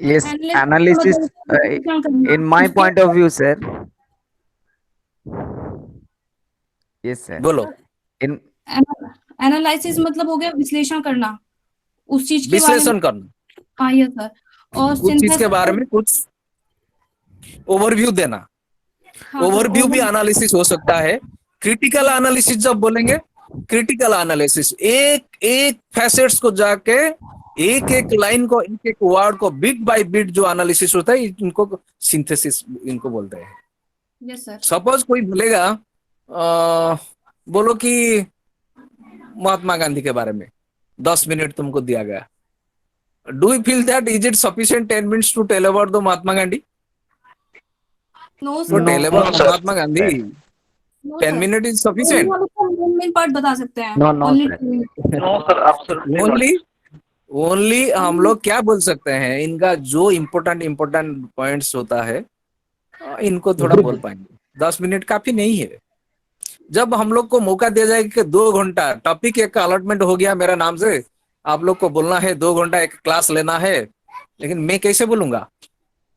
F: Yes, analysis. In my point of view, sir. Yes, sir.
A: बोलो।
F: In
E: analysis मतलब हो गया विश्लेषण करना उस चीज के बारे में।
A: विश्लेषण करना,
E: हाँ यस सर। और
A: उस चीज के बारे में कुछ ओवरव्यू देना। ओवरव्यू भी एनालिसिस हो सकता है। क्रिटिकल एनालिसिस जब बोलेंगे, क्रिटिकल एनालिसिस एक एक फैसेट्स को जाके, एक एक लाइन को, एक एक वर्ड को बिट बाय बिट जो एनालिसिस होता है, इनको सिंथेसिस इनको बोलते हैं।
E: Yes sir.
A: सपोज कोई बोलेगा, बोलो कि महात्मा गांधी के बारे में 10 मिनट तुमको दिया गया, do you feel that is it sufficient 10 minutes to tell about the Mahatma Gandhi?
E: No
A: To tell
E: sir.
A: about Mahatma Gandhi, 10 minutes is sufficient.
E: Main part बता सकते हैं।
F: No, no,
E: Only-
F: sir.
I: No, sir, absolutely not.
A: Only हम लोग क्या बोल सकते हैं, इनका जो इम्पोर्टेंट पॉइंट्स होता है, इनको थोड़ा बोल पाएंगे। 10 मिनट काफी नहीं है। जब हम लोग को मौका दिया जाएगा कि 2 घंटा टॉपिक एक अलॉटमेंट हो गया मेरा नाम से, आप लोग को बोलना है 2 घंटा एक क्लास लेना है, लेकिन मैं कैसे बोलूंगा?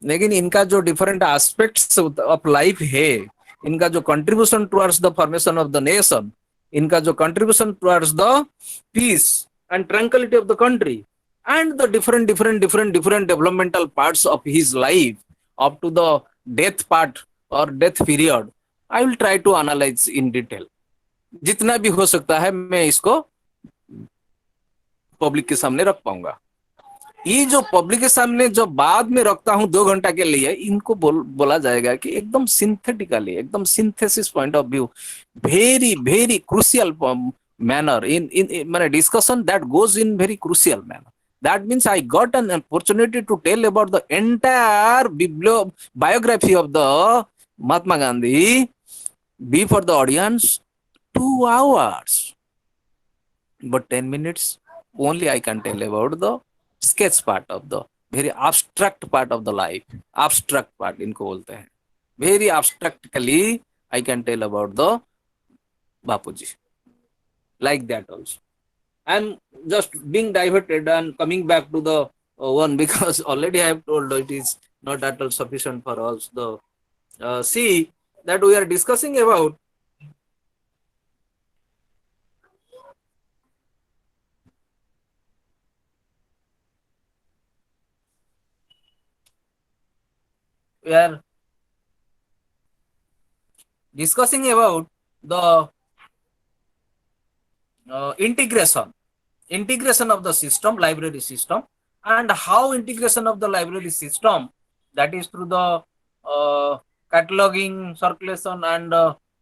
A: लेकिन इनका जो डिफरेंट एस्पेक्ट्स ऑफ लाइफ है, इनका जो contribution towards the formation of the nation, इनका जो contribution towards the peace and tranquillity of the country, and the different developmental parts of his life up to the death part और death period, I will try to analyse in detail. जितना भी हो सकता है मैं इसको public के सामने रख पाऊंगा। ये जो पब्लिक के सामने जो बाद में रखता हूं 2 घंटा के लिए, इनको बोला जाएगा कि एकदम सिंथेटिकली, एकदम synthesis point of view, very crucial manner in माने discussion that goes in very crucial manner. That means I got an opportunity to tell about the entire biography of the Mahatma Gandhi before the audience 2 hours, but 10 minutes only I can tell about the sketch part of the very abstract part of the life. Abstract part इनको बोलते हैं। Very abstractly I can tell about the Bapuji, like that also. I'm just being diverted and coming back to the one, because already I have told it is not at all sufficient for us. The see that we are discussing about we are discussing about the integration of the system, library system, and how integration of the library system, that is through the cataloging, circulation, and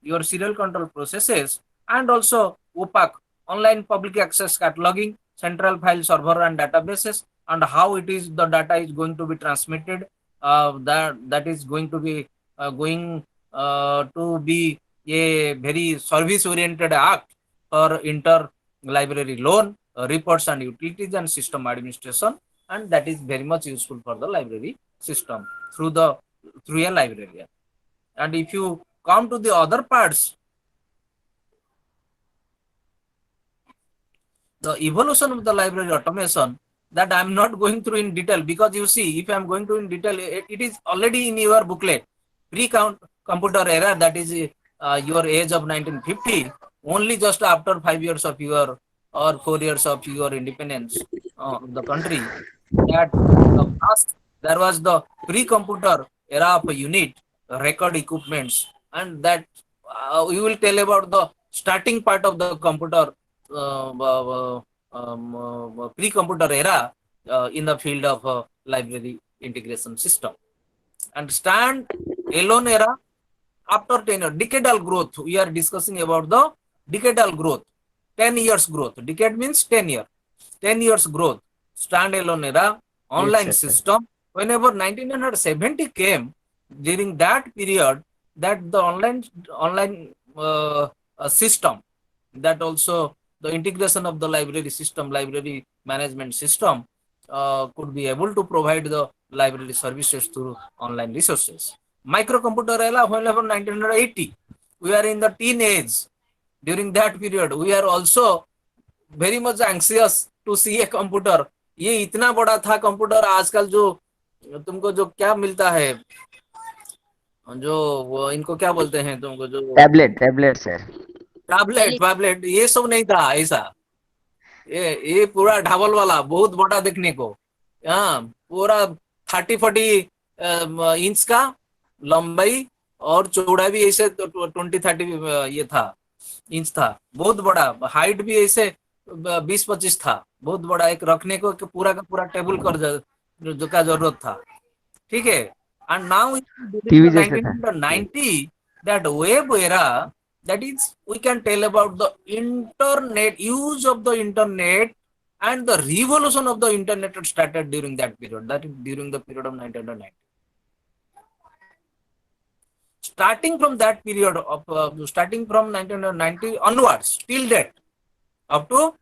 A: your serial control processes, and also OPAC, online public access cataloging, central file server and databases, and how it is the data is going to be transmitted, that is going to be going to be a very service oriented act for inter library loan, reports and utilities and system administration, and that is very much useful for the library system through a librarian. And if you come to the other parts, the evolution of the library automation, that I am not going through in detail, because you see, if I am going to in detail, it is already in your booklet. Pre-computer era, that is your age of 1950, only just after 5 years of your or 4 years of your independence of the country, that first there was the pre-computer era of a unit, record equipments, and that we will tell about the starting part of the computer pre-computer era in the field of library integration system. And stand alone era, after 10 years, decadal growth, we are discussing about the decadal growth, 10 years growth. Decade means 10 years. 10 years growth, standalone era, online
F: Yes, sir.
A: system. Whenever 1970 came, during that period, that the online system, that also the integration of the library system, library management system, could be able to provide the library services through online resources. Microcomputer era, whenever 1980, we are in the teenage. During that period, we are also very much anxious to see a computer. ये इतना बड़ा था computer, आजकल जो तुमको जो क्या मिलता है, जो वो इनको क्या बोलते हैं तुमको, जो
F: टैबलेट सर।
A: टैबलेट, ये सब नहीं था ऐसा। ये पूरा ढाबल वाला बहुत बड़ा देखने को, हाँ, पूरा 30-40 इंच का लंबाई और चौड़ा भी ऐसे 20-30 ये था इंच था, बहुत बड़ा। हाइट भी ऐसे 20-25 था, बहुत बड़ा। एक रखने को पूरा का पूरा टेबल कर जो का जरूरत था, ठीक है। एंड नाउ
F: टीवी जैसे था।
A: 1990, that web era, that is we can tell about the internet, use of the internet, and the revolution of the internet started during that period, that is during the period of 1990. Starting from that period of starting from 1990 onwards till date, up to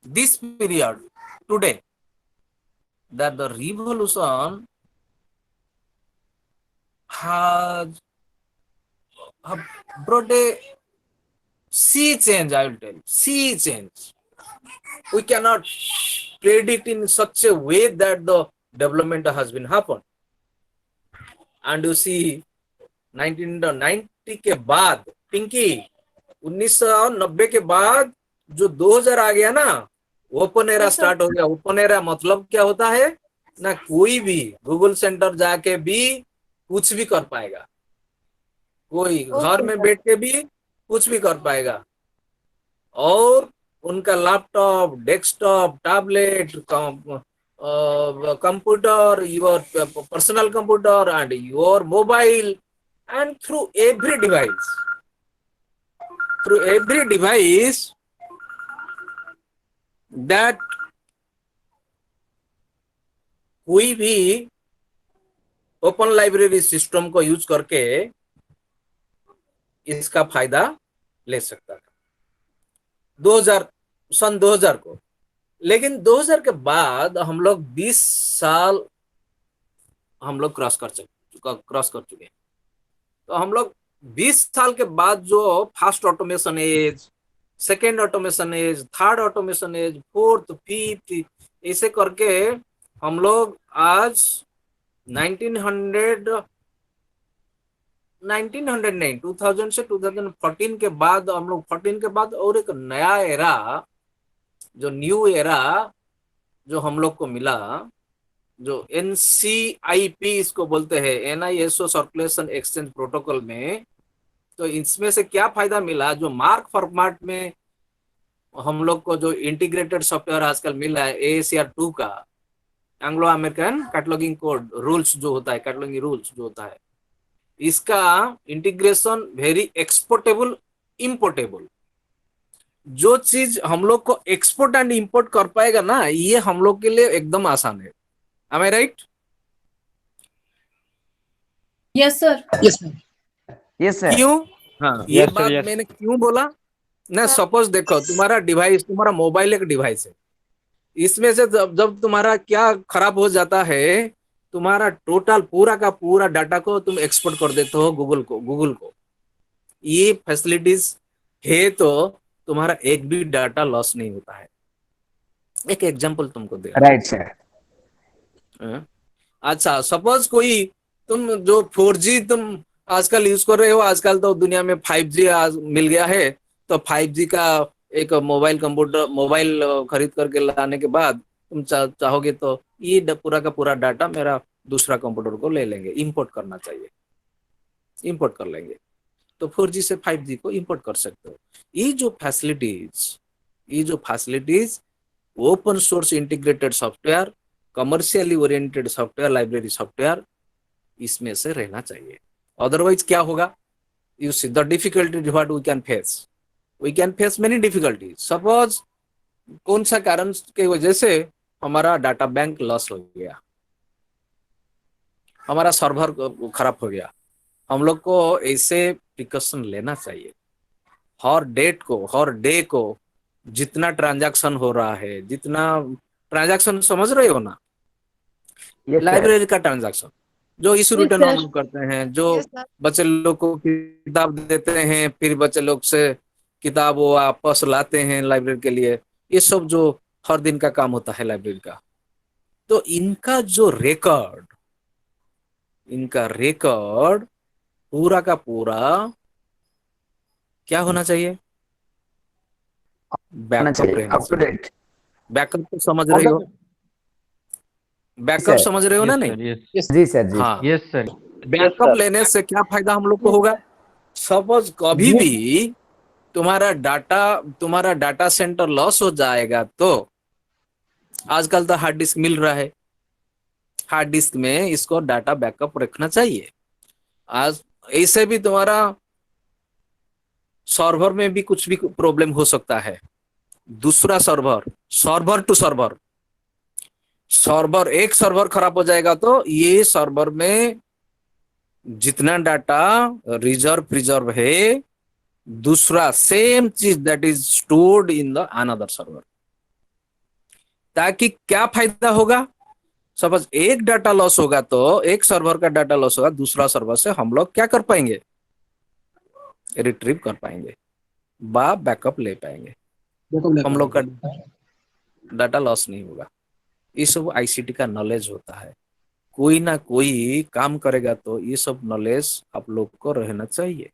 A: this period today, that the revolution has brought a sea change. I will tell you, sea change. We cannot predict in such a way that the development has been happened. And you see, 1990 के बाद, पिंकी, 1990 के बाद जो 2000 आ गया ना, open era start हो गया। Open era मतलब क्या होता है ना, कोई भी गूगल सेंटर जाके भी कुछ भी कर पाएगा, कोई घर में बैठ के भी कुछ भी कर पाएगा, और उनका laptop, desktop, tablet, computer, your personal computer and your mobile, and through every device that कोई भी ओपन लाइब्रेरी सिस्टम को यूज करके इसका फायदा ले सकता था 2000 को। लेकिन 2000 के बाद हम लोग 20 साल हम लोग क्रॉस कर चुके हैं। तो हम लोग 20 साल के बाद जो first automation age, second automation age, third automation age, fourth, fifth, ऐसे करके हम लोग आज 2000 से 2014 के बाद, हम लोग 14 के बाद और एक नया एरा, जो न्यू एरा जो हम लोग को मिला, जो NCIP इसको बोलते हैं, NISO सर्कुलेशन एक्सचेंज प्रोटोकॉल में, तो इसमें से क्या फायदा मिला, जो मार्क फॉर्मेट में हम लोग को जो इंटीग्रेटेड सॉफ्टवेयर आजकल मिला है ASR2 का, Anglo American cataloguing code rules जो होता है, कैटलॉगिंग रूल्स जो होता है, इसका इंटीग्रेशन वेरी एक्सपोर्टेबल, इंपोर्टेबल। जो चीज हम लोग को एक्सपोर्ट एंड इंपोर्ट कर पाएगा ना, ये हम लोग के लिए एकदम आसान है। Am I right?
E: Yes sir.
D: Yes, ma'am.
F: Yes, sir.
A: क्यों? हाँ, ये
H: Yes, sir,
A: बात
H: yes.
A: मैंने क्यों बोला ना, सपोज देखो तुम्हारा डिवाइस, तुम्हारा मोबाइल एक डिवाइस है, इसमें से जब तुम्हारा क्या खराब हो जाता है, तुम्हारा टोटल पूरा का पूरा डाटा को तुम एक्सपोर्ट कर देते हो गूगल को। ये फैसिलिटीज है तो तुम्हारा एक भी डाटा लॉस नहीं होता है। एक एग्जांपल तुमको दे।
F: Right, sir.
A: अच्छा, सपोज कोई तुम जो 4G तुम आजकल यूज कर रहे हो, आजकल तो दुनिया में 5G मिल गया है, तो 5G का एक मोबाइल खरीद करके लाने के बाद तुम चाहोगे तो ये पूरा का पूरा डाटा मेरा दूसरा कंप्यूटर को ले लेंगे, इंपोर्ट करना चाहिए, इंपोर्ट कर लेंगे, तो 4G से 5G को इंपोर्ट कर सकते हो। ये जो facilities open source integrated software, commercially oriented software, library software, इसमें से रहना चाहिए। अदरवाइज क्या होगा, you see the difficulty what we can face many difficulties. Suppose कौन सा कारण की वजह से हमारा डाटा बैंक लॉस हो गया, हमारा सर्वर खराब हो गया, हम लोग को ऐसे प्रिकॉशन लेना चाहिए। हर डे को जितना ट्रांजैक्शन हो रहा है, जितना ट्रांजैक्शन समझ रहे हो ना,
F: Yes, sir.
A: लाइब्रेरी का ट्रांजैक्शन जो इशू
E: Yes,
A: रिटर्न
E: sir.
A: हम लोग करते हैं, जो बच्चे लोग को किताब देते हैं, फिर बच्चे लोग से किताब वो वापस लाते हैं लाइब्रेरी के लिए, ये सब जो हर दिन का काम होता है लाइब्रेरी का, तो इनका रिकॉर्ड पूरा का पूरा क्या होना चाहिए, बैकअप रहना
F: Up to
A: चाहिए।
F: date.
A: बैकअप तो समझ रहे हो, बैकअप
F: Sir.
A: समझ रहे हो ना?
H: Yes,
A: नहीं?
H: sir, yes.
F: जी सर जी।
A: हाँ,
H: Yes, sir.
A: बैकअप लेने से क्या फायदा हम लोग को होगा। सपोज कभी भी तुम्हारा डाटा सेंटर लॉस हो जाएगा, तो आजकल तो हार्ड डिस्क मिल रहा है, हार्ड डिस्क में इसको डाटा बैकअप रखना चाहिए। आज ऐसे भी तुम्हारा सर्वर में भी कुछ भी प्रॉब्लम हो सकता है, दूसरा सर्वर टू सर्वर, एक सर्वर खराब हो जाएगा तो ये सर्वर में जितना डाटा प्रिजर्व है, दूसरा सेम चीज that is stored in the another server. ताकि क्या फायदा होगा, सपोज एक डाटा लॉस होगा तो एक सर्वर का डाटा लॉस होगा, दूसरा सर्वर से हम लोग क्या कर पाएंगे, रिट्रीव कर पाएंगे, बैकअप ले पाएंगे, हम लोग का डाटा लॉस नहीं होगा। ये सब आईसीटी का नॉलेज होता है। कोई ना कोई काम करेगा तो ये सब नॉलेज आप लोग को रहना चाहिए।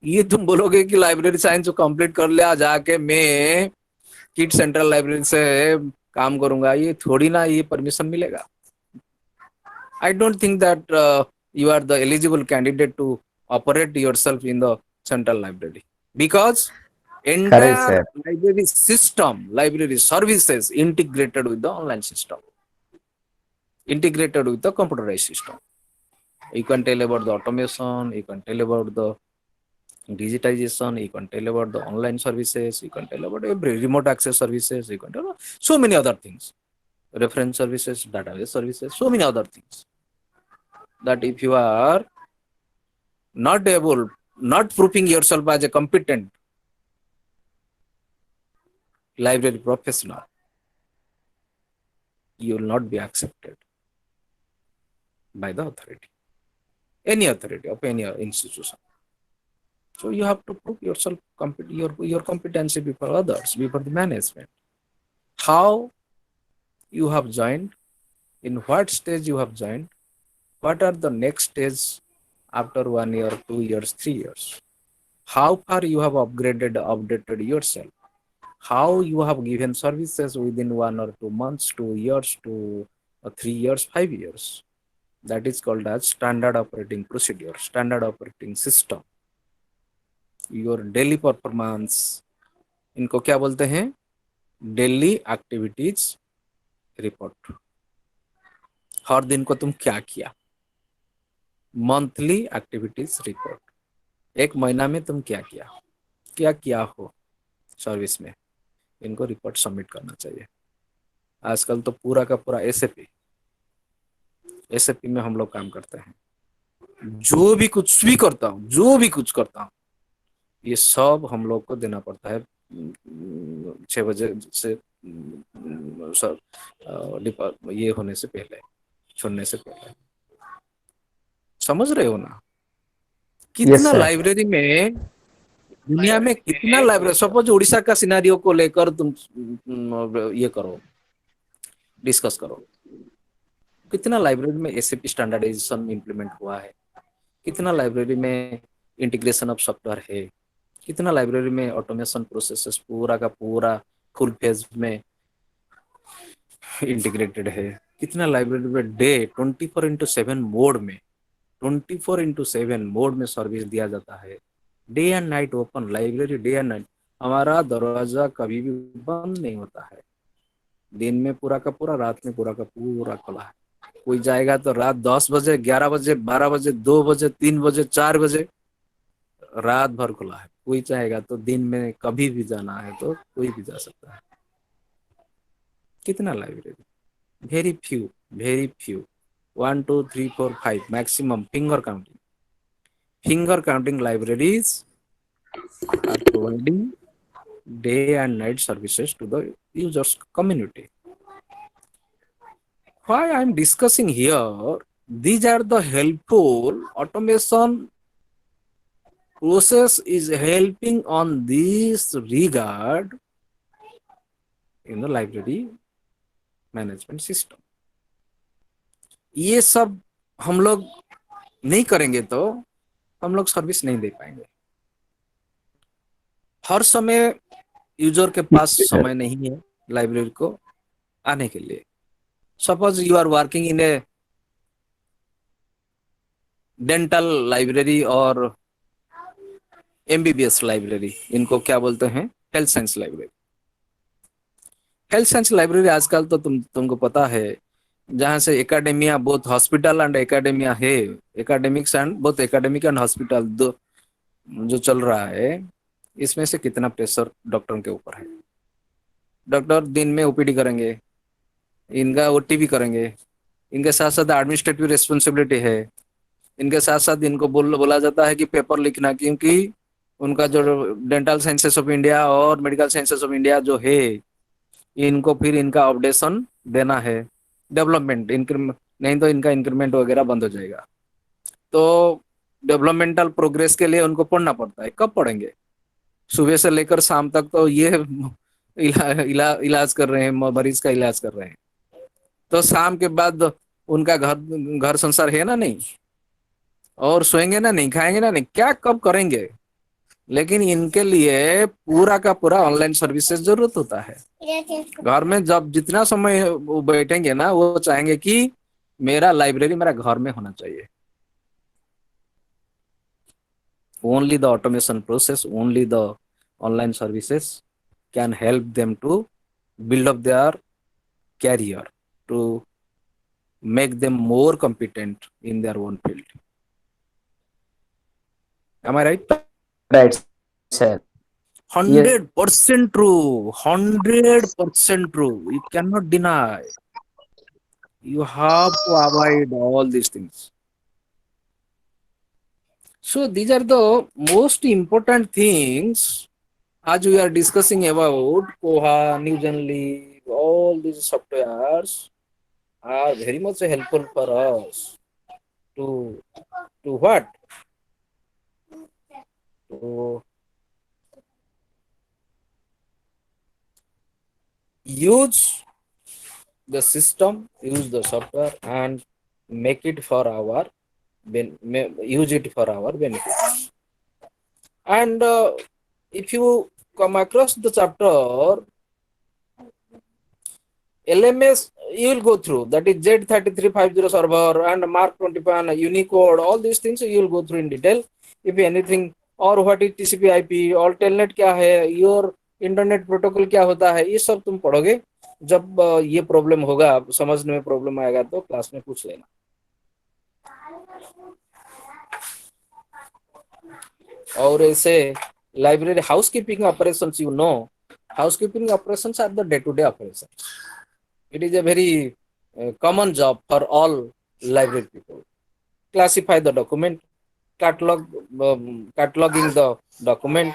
A: ये तुम बोलोगे कि लाइब्रेरी साइंस कंप्लीट कर लिया, जाके मैं किड सेंट्रल लाइब्रेरी से काम करूंगा, ये थोड़ी ना ये परमिशन मिलेगा। I don't think that you are the eligible candidate to operate yourself in the central library, because entire
F: sir.
A: library system, library services integrated with the online system, integrated with the computerized system. You can tell about the automation, you can tell about the digitization, you can tell about the online services, you can tell about every remote access services, you can tell about so many other things, reference services, database services, so many other things, that if you are not proving yourself as a competent library professional, you will not be accepted by the authority, any authority of any institution. So you have to prove yourself, your competency before others, before the management. How you have joined, in what stage you have joined, what are the next stage after 1 year, 2 years, 3 years, how far you have updated yourself, how you have given services within 1 or 2 months, 2 years, to 3 years, 5 years. That is called as standard operating procedure, standard operating system. Your daily performance, इनको क्या बोलते हैं? Daily activities report. हर दिन को तुम क्या किया। Monthly activities report, एक महीना में तुम क्या किया, क्या किया हो सर्विस में, इनको रिपोर्ट सबमिट करना चाहिए। आजकल तो पूरा का पूरा एसएपी में हम लोग काम करते हैं। जो भी कुछ भी करता हूँ, जो भी कुछ करता हूँ, ये सब हम लोग को देना पड़ता है 6 बजे से सर ये होने से पहले, छोड़ने से पहले। समझ रहे हो ना? कितना
C: sir.
A: लाइब्रेरी में, दुनिया में कितना लाइब्रेरी, सपोज उड़ीसा का सिनेरियो को लेकर तुम ये करो, डिस्कस करो। कितना लाइब्रेरी में एसएपी स्टैंडर्डाइजेशन इंप्लीमेंट हुआ है, कितना लाइब्रेरी में इंटीग्रेशन ऑफ सॉफ्टवेयर है, कितना लाइब्रेरी में ऑटोमेशन प्रोसेसेस पूरा का पूरा फुल फेज में इंटीग्रेटेड है, कितना लाइब्रेरी में डे 24/7 मोड में 24/7 मोड में सर्विस दिया जाता है। Day and night open library, day and night. हमारा दरवाजा कभी भी बंद नहीं होता है। दिन में पूरा का पूरा, रात में पूरा का पूरा खुला है। कोई जाएगा तो रात 10 बजे, 11 बजे, 12 बजे, 2 बजे, 3 बजे, 4 बजे, रात भर खुला है। कोई चाहेगा तो दिन में कभी भी जाना है तो कोई भी जा सकता है। कितना library? Very few, very few, 1 2 3 4 5 maximum finger counting libraries are providing day and night services to the users community. Why I am discussing here, these are the helpful automation process is helping on this regard in the library management system. ये सब हम लोग नहीं करेंगे तो हम लोग service नहीं दे पाएंगे। हर समय यूजर के पास समय नहीं है लाइब्रेरी को आने के लिए। Suppose you are working in a dental library और एमबीबीएस लाइब्रेरी, इनको क्या बोलते हैं? Health science library. Health science library आजकल तो तुमको पता है, जहाँ से academia, both hospital and academia है, academics and both academic and hospital दो जो चल रहा है, इसमें से कितना प्रेशर डॉक्टर के ऊपर है। डॉक्टर दिन में ओपीडी करेंगे, इनका ओटी भी करेंगे, इनके साथ साथ एडमिनिस्ट्रेटिव रिस्पॉन्सिबिलिटी है, इनके साथ साथ इनको बोला जाता है कि पेपर लिखना, क्योंकि उनका जो डेंटल साइंसेस ऑफ इंडिया और मेडिकल साइंसेस ऑफ इंडिया जो है, इनको फिर इनका अपडेशन देना है, डेवलपमेंट इंक्रीमेंट, नहीं तो इनका इंक्रीमेंट वगैरह बंद हो जाएगा। तो डेवलपमेंटल प्रोग्रेस के लिए उनको पढ़ना पड़ता है। कब पढ़ेंगे? सुबह से लेकर शाम तक तो ये इलाज कर रहे हैं, मरीज का इलाज कर रहे हैं। तो शाम के बाद उनका घर संसार है ना नहीं, और सोएंगे ना नहीं, खाएंगे ना नहीं, क्या कब करेंगे? लेकिन इनके लिए पूरा का पूरा ऑनलाइन सर्विसेज जरूरत होता है। घर में जब जितना समय वो बैठेंगे ना, वो चाहेंगे कि मेरा लाइब्रेरी मेरा घर में होना चाहिए। Only the automation process, only the online services can help them to build up their career, to make them more competent in their own field. Am I right?
C: Right, sir.
A: 100% true. 100% true. You cannot deny. You have to avoid all these things. So these are the most important things as we are discussing about Koha, Newgenly, all these softwares are very much helpful for us to what? To use the system, use the software and make it for our use it for our benefit. And if you come across the chapter LMS, you will go through, that is Z3350 server and Mark 25 Unicode, all these things you will go through in detail. If anything और what is TCP IP और telnet क्या है, your internet protocol क्या होता है, ये सब तुम पढ़ोगे। जब ये प्रॉब्लम होगा, समझने में प्रॉब्लम आएगा तो क्लास में पूछ लेना। और ऐसे library housekeeping operations, you know, housekeeping operations are the day to day operations. It is a very common job for all library people. Classify the document, cataloging the document,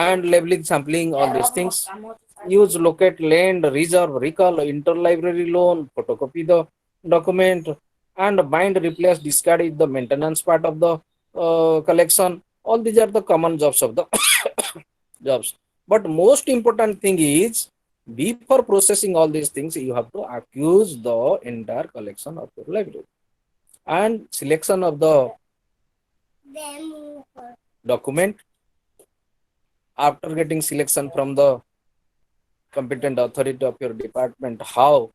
A: and labeling, sampling, all these things. Use, locate, lend, reserve, recall, interlibrary loan, photocopy the document, and bind, replace, discard is the maintenance part of the collection. All these are the common jobs of the jobs. But most important thing is, before processing all these things, you have to accuse the entire collection of your library, and selection of the document. After getting selection from the competent authority of your department, how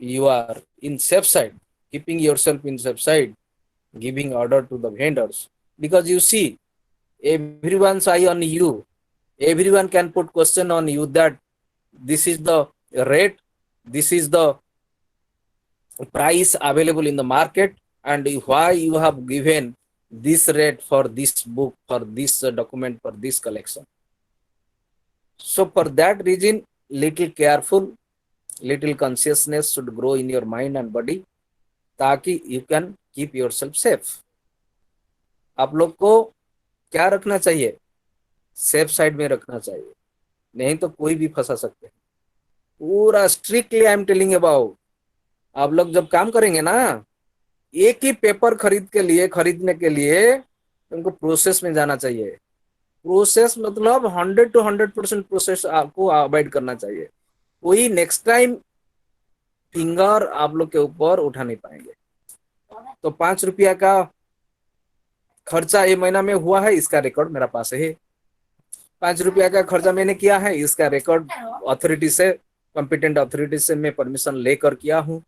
A: you are in safe side, keeping yourself in safe side, giving order to the vendors. Because you see, everyone's eye on you. Everyone can put question on you that this is the rate, this is the price available in the market, and why you have given this rate for this book, for this document, for this collection. So for that reason, little careful, little consciousness should grow in your mind and body, ताकि you can keep yourself safe. आप लोग को क्या रखना चाहिए? Safe side में रखना चाहिए, नहीं तो कोई भी फंसा सकते हैं। पूरा strictly I am telling about, आप लोग जब काम करेंगे ना, एक ही पेपर खरीदने के लिए उनको प्रोसेस में जाना चाहिए। प्रोसेस मतलब 100 to 100% प्रोसेस आपको अवॉइड करना चाहिए। कोई नेक्स्ट टाइम फिंगर आप लोग के ऊपर उठा नहीं पाएंगे। तो 5 रुपया का खर्चा ये महीना में हुआ है, इसका रिकॉर्ड मेरा पास है। 5 रुपया का खर्चा मैंने किया है, इसका रिकॉर्ड अथॉरिटी से, कॉम्पिटेंट अथॉरिटी से मैं परमिशन लेकर किया हूँ।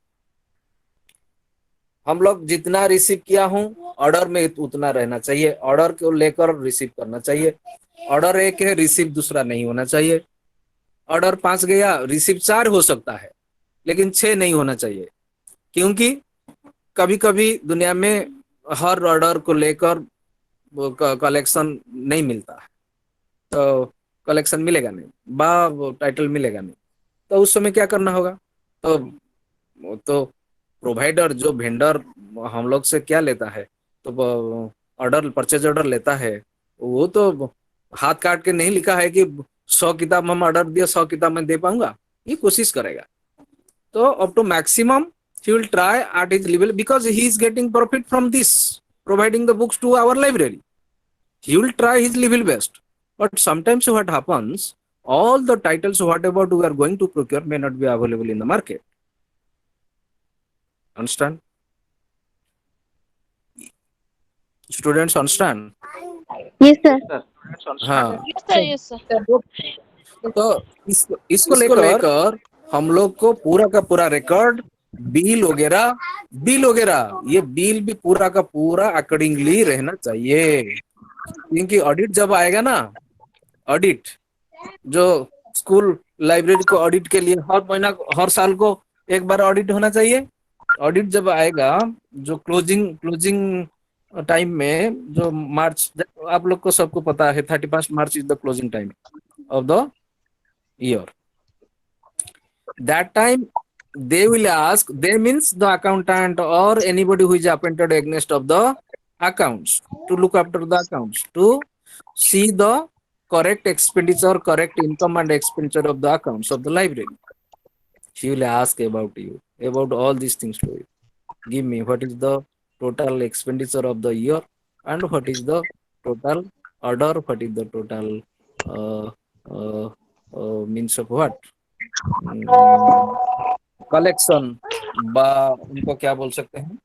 A: हम लोग जितना रिसीव किया हूँ, ऑर्डर में उतना रहना चाहिए। ऑर्डर को लेकर रिसीव करना चाहिए। ऑर्डर एक है, रिसीव दूसरा नहीं होना चाहिए। ऑर्डर 5 गया, रिसीव 4 हो सकता है, लेकिन 6 नहीं होना चाहिए। क्योंकि कभी कभी दुनिया में हर ऑर्डर को लेकर कलेक्शन नहीं मिलता है, तो कलेक्शन मिलेगा नहीं, टाइटल मिलेगा नहीं। तो उस समय क्या करना होगा? तो प्रोवाइडर, जो वेंडर हम लोग से क्या लेता है, तो ऑर्डर, परचेज ऑर्डर लेता है, वो तो हाथ काट के नहीं लिखा है कि 100 किताब हम ऑर्डर दिया, 100 किताब मैं दे पाऊंगा। ये कोशिश करेगा। तो up to maximum he will try at his level, because he is getting profit from this, providing the books to our library. He will try his level best. But sometimes what happens, all the titles whatever we are going to procure may not be available in the market. Understand? Students understand?
B: Yes, sir.
A: हाँ,
B: Yes, sir.
A: तो इसको लेकर हम लोग को पूरा का पूरा रिकॉर्ड, बिल वगैरह, ये बिल भी पूरा का पूरा अकॉर्डिंगली रहना चाहिए। क्योंकि ऑडिट जब आएगा ना, ऑडिट जो स्कूल लाइब्रेरी को ऑडिट के लिए हर महीना, हर साल को एक बार ऑडिट होना चाहिए। ऑडिट जब आएगा, जो क्लोजिंग टाइम में, जो मार्च, आप लोग को सबको पता है 31 March is the closing time of the year. That time they will ask, they means the accountant or anybody who is appointed against of the accounts, to look after the accounts, to see the correct expenditure, correct income and expenditure of the accounts of the library. She will ask about you, about all these things to you. Give me what is the total expenditure of the year, and what is the total order, what is the total means of what, collection, उनको क्या बोल सकते हैं,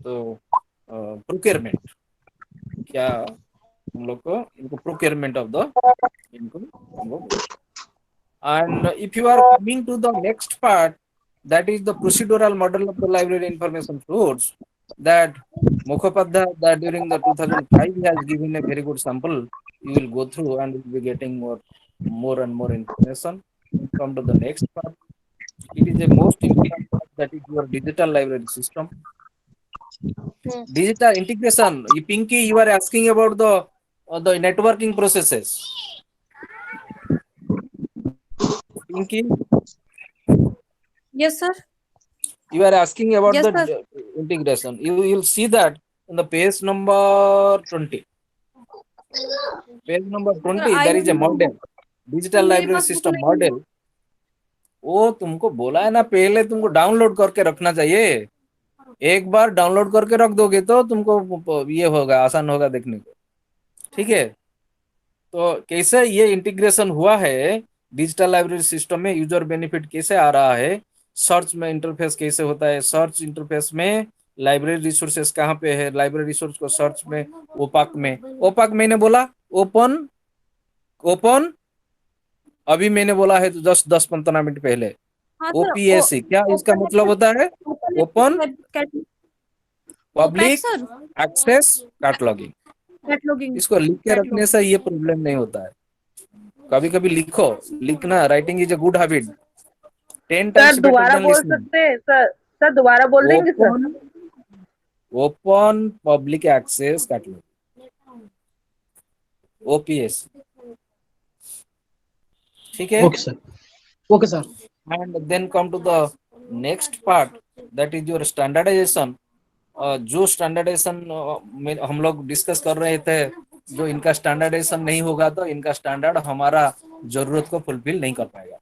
A: तो procurement, क्या हम लोग को इनको प्रोक्योरमेंट ऑफ द इनको। And if you are coming to the next part, that is the procedural model of the library information flows, that Mukhopadhyay that during the 2005 he has given a very good sample. You will go through and will be getting more and more information. Come to the next part. It is a most important part, that is your digital library system. Digital integration. Pinky, you are asking about the networking processes. Pinky,
E: Yes, sir.
A: you are asking about
E: Yes,
A: the
E: sir.
A: integration. You will see that in the page number 20. Page number 20,
E: I
A: there is a model. Digital
E: मेरे
A: library
E: पास book
A: system
E: नहीं है।
A: Model. वो तुमको बोला है ना, पहले तुमको डाउनलोड करके रखना चाहिए। एक बार डाउनलोड करके रख दोगे तो तुमको ये होगा, आसान होगा देखने को। ठीक है, तो कैसे ये इंटीग्रेशन हुआ है डिजिटल लाइब्रेरी सिस्टम में, यूजर बेनिफिट कैसे आ रहा है, सर्च में इंटरफेस कैसे होता है, सर्च इंटरफेस में लाइब्रेरी रिसोर्सेस कहाँ पे है, लाइब्रेरी रिसोर्स को सर्च में ओपाक में, ओपाक मैंने बोला ओपन ओपन, अभी मैंने बोला है तो जस्ट 10-15 मिनट पहले।
E: हाँ सर,
A: ओपीएससी क्या इसका
E: ओपन
A: मतलब होता है? Open
E: OPAC
A: public
E: sir,
A: access cataloguing.
E: Cataloguing.
A: इसको लिख के रखने से ये प्रॉब्लम नहीं होता है। कभी कभी लिखो, लिखना, writing is a good habit. 10
G: sir
A: times better
G: दोबारा
A: देन
G: बोल
A: लिसनिंग।
G: सकते हैं सर? सर दोबारा बोल देंगे sir?
A: Open open public access catalogue, OPS. ठीक है,
D: okay sir, okay sir.
A: and then come to the next part, that is your standardization. जो स्टैंडर्डाइजेशन में हम लोग डिस्कस कर रहे थे, जो इनका स्टैंडर्डाइजेशन नहीं होगा तो इनका स्टैंडर्ड हमारा जरूरत को फुलफिल नहीं कर पाएगा।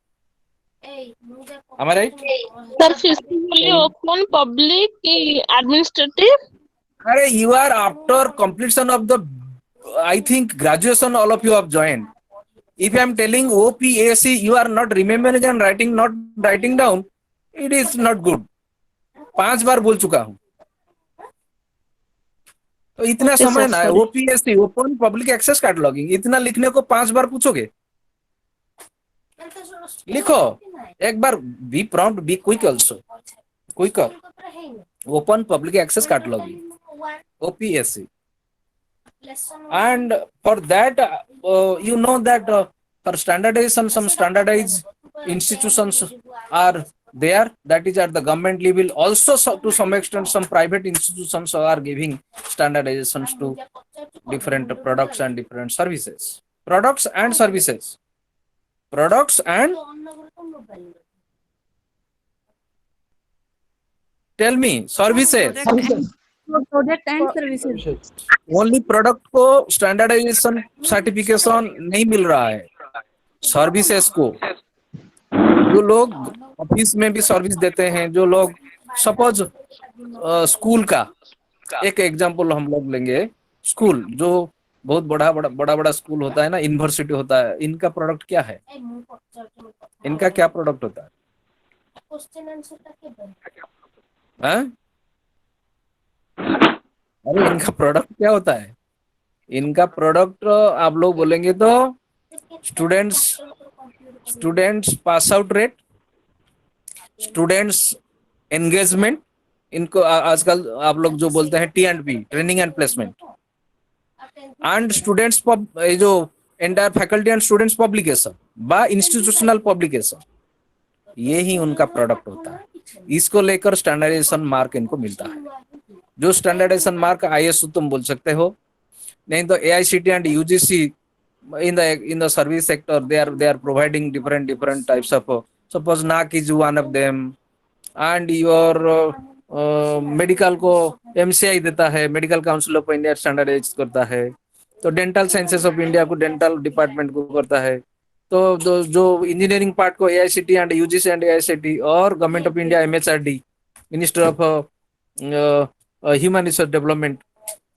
A: Am I right?
B: सर फिर से बोलिए, ओपन पब्लिक एडमिनिस्ट्रेटिव।
A: अरे you are after completion of the, I think graduation all of you have joined. If I am telling OPAC, you are not remembering and writing, not writing down, it is not good. 5 बार बोल चुका हूँ, तो इतना
B: Okay,
A: समय
B: sir,
A: ना है।
B: sorry.
A: OPSC open public access cataloguing, इतना लिखने को 5 बार पूछोगे? लिखो एक बार, be prompt, be quick also, quicker. Open public access cataloguing, OPSC. And for that, you know that for standardization, some standardized institutions are there, that is at the government level. Also, to some extent, some private institutions are giving standardizations to different products and different services. Products and services. Products and, tell me, services.
E: Product and services.
A: Only product को standardisation certification नहीं मिल रहा है, services को। जो लोग office में भी service देते हैं, जो लोग, सपोज स्कूल का एक एग्जांपल हम लोग लेंगे, स्कूल जो बहुत बड़ा स्कूल होता है ना, यूनिवर्सिटी होता है, इनका प्रोडक्ट क्या है? इनका क्या प्रोडक्ट होता है? हाँ? अरे इनका प्रोडक्ट क्या होता है? इनका प्रोडक्ट आप लोग बोलेंगे तो students pass out rate, students engagement, इनको आजकल आप लोग जो बोलते हैं T&P, training and placement, and students जो entire faculty and students publication बा इंस्टीट्यूशनल पब्लिकेशन, ये ही उनका प्रोडक्ट होता है। इसको लेकर स्टैंडर्डाइजेशन मार्क इनको मिलता है। जो स्टैंडर्डाइजेशन मार्क ISO तुम बोल सकते हो, नहीं तो AICTE and UGC in the service sector, they are providing different types of, suppose NAAC is one of them, and your medical को MCI देता है, medical council of India standardise करता है, तो डेंटल साइंसेस ऑफ इंडिया को dental department को करता है, तो जो इंजीनियरिंग पार्ट को AICTE and UGC and AICTE और government of India MHRD, minister of human resource development,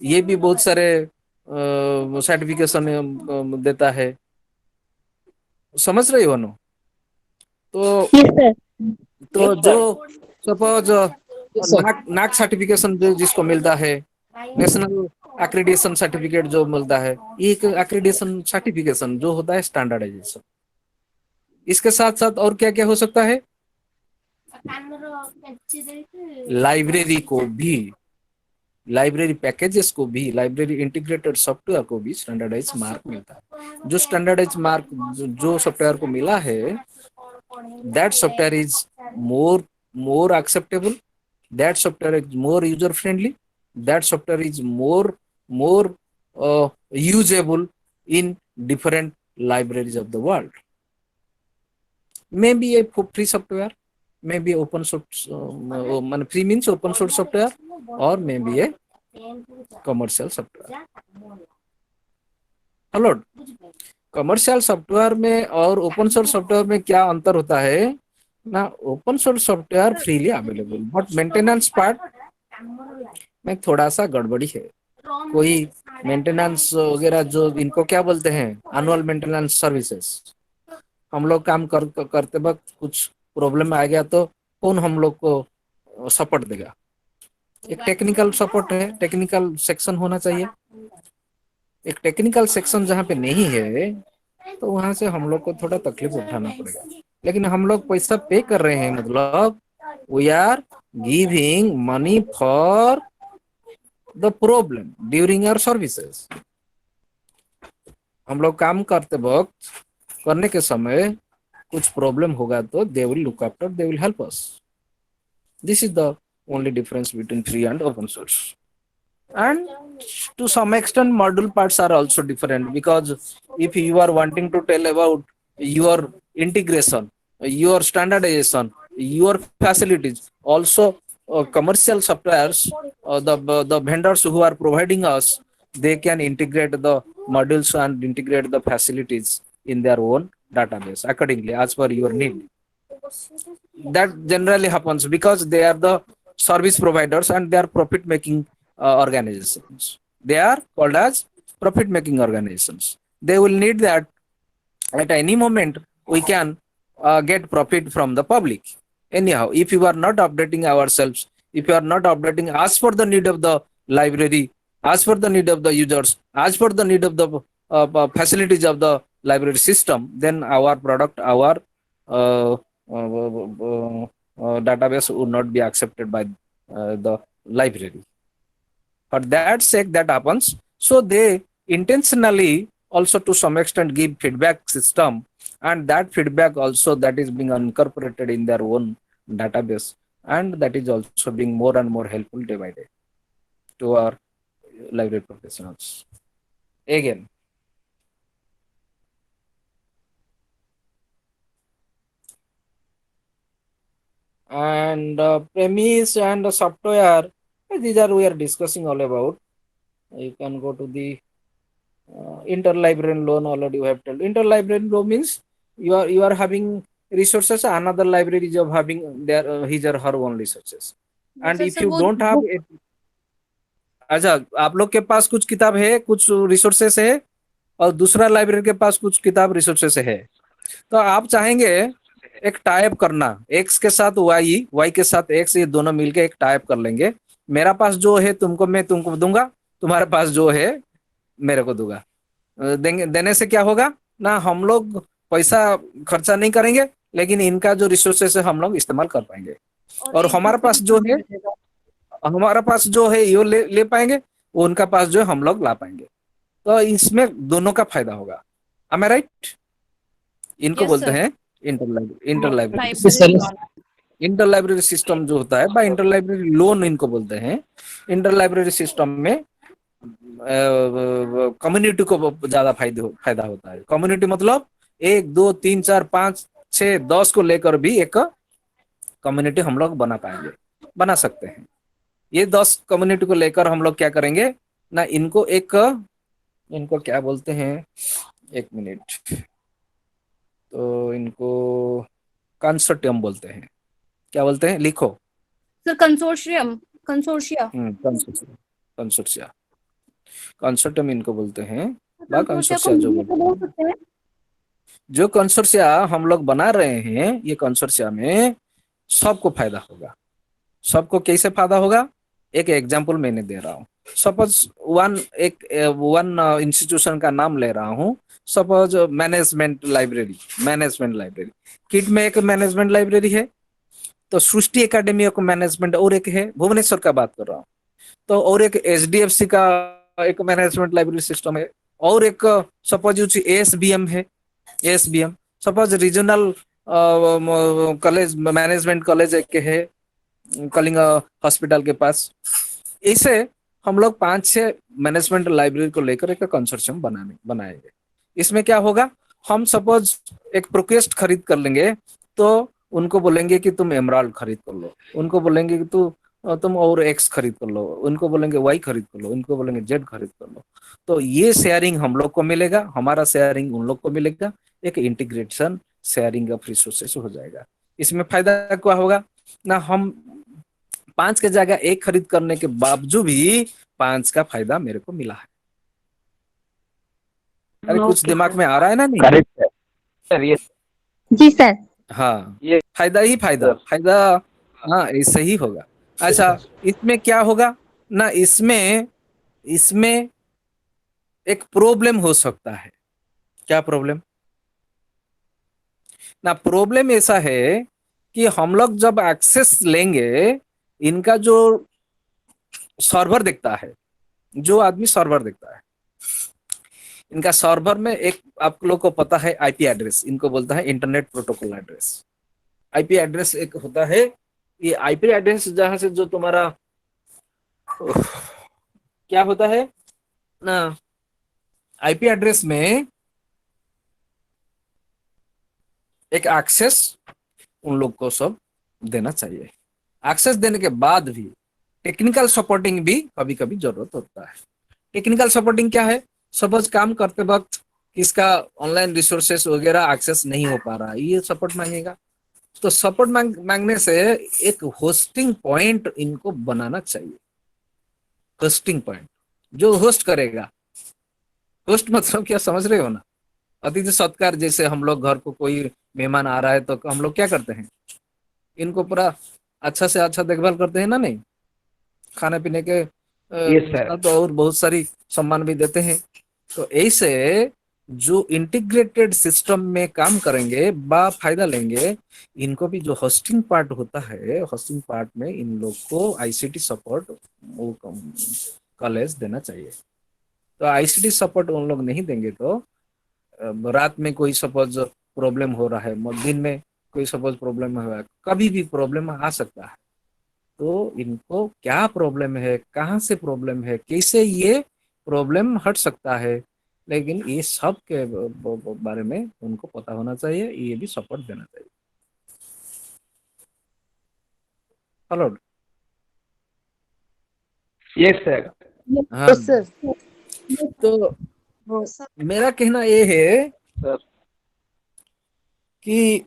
A: ये भी बहुत सारे सर्टिफिकेशन देता है। समझ रही हो ना? तो
B: Yes, sir.
A: तो जो सपोज
D: Yes, sir.
A: नाक सर्टिफिकेशन जो जिसको मिलता है, नेशनल एक्रेडिटेशन सर्टिफिकेट जो मिलता है, एक एक्रेडिटेशन सर्टिफिकेशन जो होता है स्टैंडर्डाइजेशन। इसके साथ साथ और क्या क्या हो सकता है? लाइब्रेरी को भी लाइब्रेरी पैकेजेस को भी, लाइब्रेरी इंटीग्रेटेड सॉफ्टवेयर को भी स्टैंडर्डाइज मार्क मिलता है। जो स्टैंडर्डाइज मार्क जो सॉफ्टवेयर को मिला है, that software is more acceptable, that software is more user friendly, that software is more usable in different libraries of the world. Maybe a free software, maybe open source, free means open source software, or maybe a commercial software. Hello, commercial software में और open source software में क्या अंतर होता है ना? Open source software freely available, but maintenance part में थोड़ा सा गड़बड़ी है। कोई मेंटेनेंस वगैरह जो इनको क्या बोलते हैं, एनुअल मेंटेनेंस सर्विसेज, हम लोग काम करते वक्त कुछ प्रॉब्लम आ गया तो कौन हम लोग को सपोर्ट देगा? एक टेक्निकल सपोर्ट है, टेक्निकल सेक्शन होना चाहिए। एक टेक्निकल सेक्शन जहाँ पे नहीं है तो वहां से हम लोग को थोड़ा तकलीफ उठाना पड़ेगा। लेकिन हम लोग पैसा पे कर रहे हैं, मतलब we are giving money for the problem during our services. हम लोग काम करते वक्त, करने के समय कुछ प्रॉब्लम होगा तो they will look after, they will help us. This is the only difference between free and open source. And to some extent module parts are also different, because if you are wanting to tell about your integration, your standardization, your facilities, also commercial softwares, the vendors who are providing us, they can integrate the modules and integrate the facilities in their own database accordingly as per your need. That generally happens because they are the service providers and they are profit making organizations. They are called as profit making organizations. They will need that at any moment we can get profit from the public. Anyhow, if you are not updating ourselves, if you are not updating as per the need of the library, as per the need of the users, as per the need of the facilities of the library system, then our product, our database would not be accepted by the library. For that sake, that happens. So they intentionally also to some extent give feedback system, and that feedback also that is being incorporated in their own database, and that is also being more and more helpful day by day to our library professionals. Again, and premise and software, these are we are discussing all about. You can go to the interlibrary loan. Already you have told. Interlibrary loan means you are having resources, another library is of having their his or her own resources, and if you don't have it, अच्छा आप लोग के पास कुछ किताब है, कुछ resources है, और दूसरा लाइब्रेरी के पास कुछ किताब रिसोर्सेस है, तो आप चाहेंगे एक टाइप करना, एक्स के साथ वाई, वाई के साथ एक्स, ये दोनों मिलके एक टाइप कर लेंगे। मेरा पास जो है तुमको मैं तुमको दूंगा, तुम्हारे पास जो है मेरे को दूंगा। देने से क्या होगा ना, हम लोग पैसा खर्चा नहीं करेंगे, लेकिन इनका जो रिसोर्सेस है हम लोग इस्तेमाल कर पाएंगे, और हमारे पास जो है ये ले पाएंगे, उनका पास जो है हम लोग ला पाएंगे। तो इसमें दोनों का फायदा होगा। Am I right? इनको बोलते हैं इंटरलाइब्रेरी सिस्टम जो होता है, बाय इंटरलाइब्रेरी लोन इनको बोलते हैं। इंटरलाइब्रेरी सिस्टम में कम्युनिटी को ज्यादा फायदा होता है। कम्युनिटी मतलब 1 2 3 4 5 6 10 को लेकर भी एक कम्युनिटी हम लोग बना सकते हैं। ये 10 कम्युनिटी को लेकर हम लोग क्या करेंगे ना, इनको क्या बोलते हैं, 1 मिनट, तो इनको कंसोर्टियम बोलते हैं। क्या बोलते हैं, लिखो
E: सर।
A: कंसोर्टियम इनको बोलते हैं, बा कंसोर्शिया जो बोलते हैं। जो कंसोर्शिया हम लोग बना रहे हैं, ये कंसोर्शिया में सबको फायदा होगा। सबको कैसे फायदा होगा, एक एग्जांपल मैंने दे रहा हूँ। सपोज वन इंस्टीट्यूशन का नाम ले रहा हूँ, सपोज मैनेजमेंट लाइब्रेरी। किट में एक मैनेजमेंट लाइब्रेरी है, तो सृष्टि एकेडमी एक मैनेजमेंट और एक है, भुवनेश्वर का बात कर रहा हूँ। तो और एक एचडीएफसी का एक मैनेजमेंट लाइब्रेरी सिस्टम है, और एक सपोज एएसबीएम है, ASBM suppose regional college management college एक है कलिंग हॉस्पिटल के पास। इसे हम लोग 5-6 मैनेजमेंट लाइब्रेरी को लेकर एक कंसोर्शियम बनाएंगे। इसमें क्या होगा, हम सपोज एक प्रोक्वेस्ट खरीद कर लेंगे तो उनको बोलेंगे कि तुम एमराल्ड खरीद कर लो, उनको बोलेंगे कि तुम और एक्स खरीद कर लो, उनको बोलेंगे वाई खरीद कर लो, उनको बोलेंगे जेड खरीद कर लो। तो ये शेयरिंग हम लोग को मिलेगा, हमारा शेयरिंग उन लोग को मिलेगा, एक इंटीग्रेशन शेयरिंग ऑफ रिसोर्सेस हो जाएगा। इसमें फायदा क्या होगा ना, हम 5 के जगह 1 खरीद करने के बावजूद भी 5 का फायदा मेरे को मिला है। अरे कुछ दिमाग में आ रहा है ना? नहीं
F: करेक्ट सर, ये
I: जी सर।
A: हाँ,
F: ये
A: फायदा ही फायदा फायदा, हाँ ऐसे ही होगा। अच्छा, इसमें क्या होगा ना, इसमें एक प्रॉब्लम हो सकता है। क्या प्रॉब्लम ना, प्रॉब्लम ऐसा है कि हम लोग जब एक्सेस लेंगे, इनका जो सर्वर दिखता है, जो आदमी सर्वर दिखता है, इनका सर्वर में एक आप लोग को पता है आईपी एड्रेस, इनको बोलता है internet protocol address. IP address एक होता है, ये आईपी एड्रेस जहां से जो तुम्हारा क्या होता है ना, आईपी एड्रेस में एक एक्सेस उन लोग को सब देना चाहिए। एक्सेस देने के बाद भी टेक्निकल सपोर्टिंग भी कभी कभी जरूरत होता है। टेक्निकल सपोर्टिंग क्या है, सपोज काम करते वक्त किसका ऑनलाइन रिसोर्सेस वगैरह एक्सेस नहीं हो पा रहा, ये सपोर्ट मांगेगा। तो सपोर्ट मांगने से एक होस्टिंग पॉइंट इनको बनाना चाहिए। होस्टिंग पॉइंट जो होस्ट करेगा, होस्ट मतलब क्या समझ रहे हो ना, अतिथि सत्कार। जैसे हम लोग घर को कोई मेहमान आ रहा है तो हम लोग क्या करते हैं, इनको पूरा अच्छा से अच्छा देखभाल करते हैं ना, नहीं खाने पीने के तो और बहुत सारी सम्मान भी देते हैं। तो ऐसे जो इंटीग्रेटेड सिस्टम में काम करेंगे बा फायदा लेंगे, इनको भी जो होस्टिंग पार्ट होता है, होस्टिंग पार्ट में इन लोग को आईसीटी सपोर्ट वो कॉलेज देना चाहिए। तो आईसीटी सपोर्ट उन लोग नहीं देंगे तो रात में कोई सपोज प्रॉब्लम हो रहा है, दिन में कोई सपोज प्रॉब्लम हो रहा है, कभी भी प्रॉब्लम आ सकता है। तो इनको क्या प्रॉब्लम है, कहाँ से प्रॉब्लम है, कैसे ये प्रॉब्लम हट सकता है, लेकिन ये सब के बारे में उनको पता होना चाहिए, ये भी सपोर्ट देना चाहिए। Hello,
F: yes sir.
A: हाँ,
G: सर
A: तो मेरा कहना ये है
F: सर
A: कि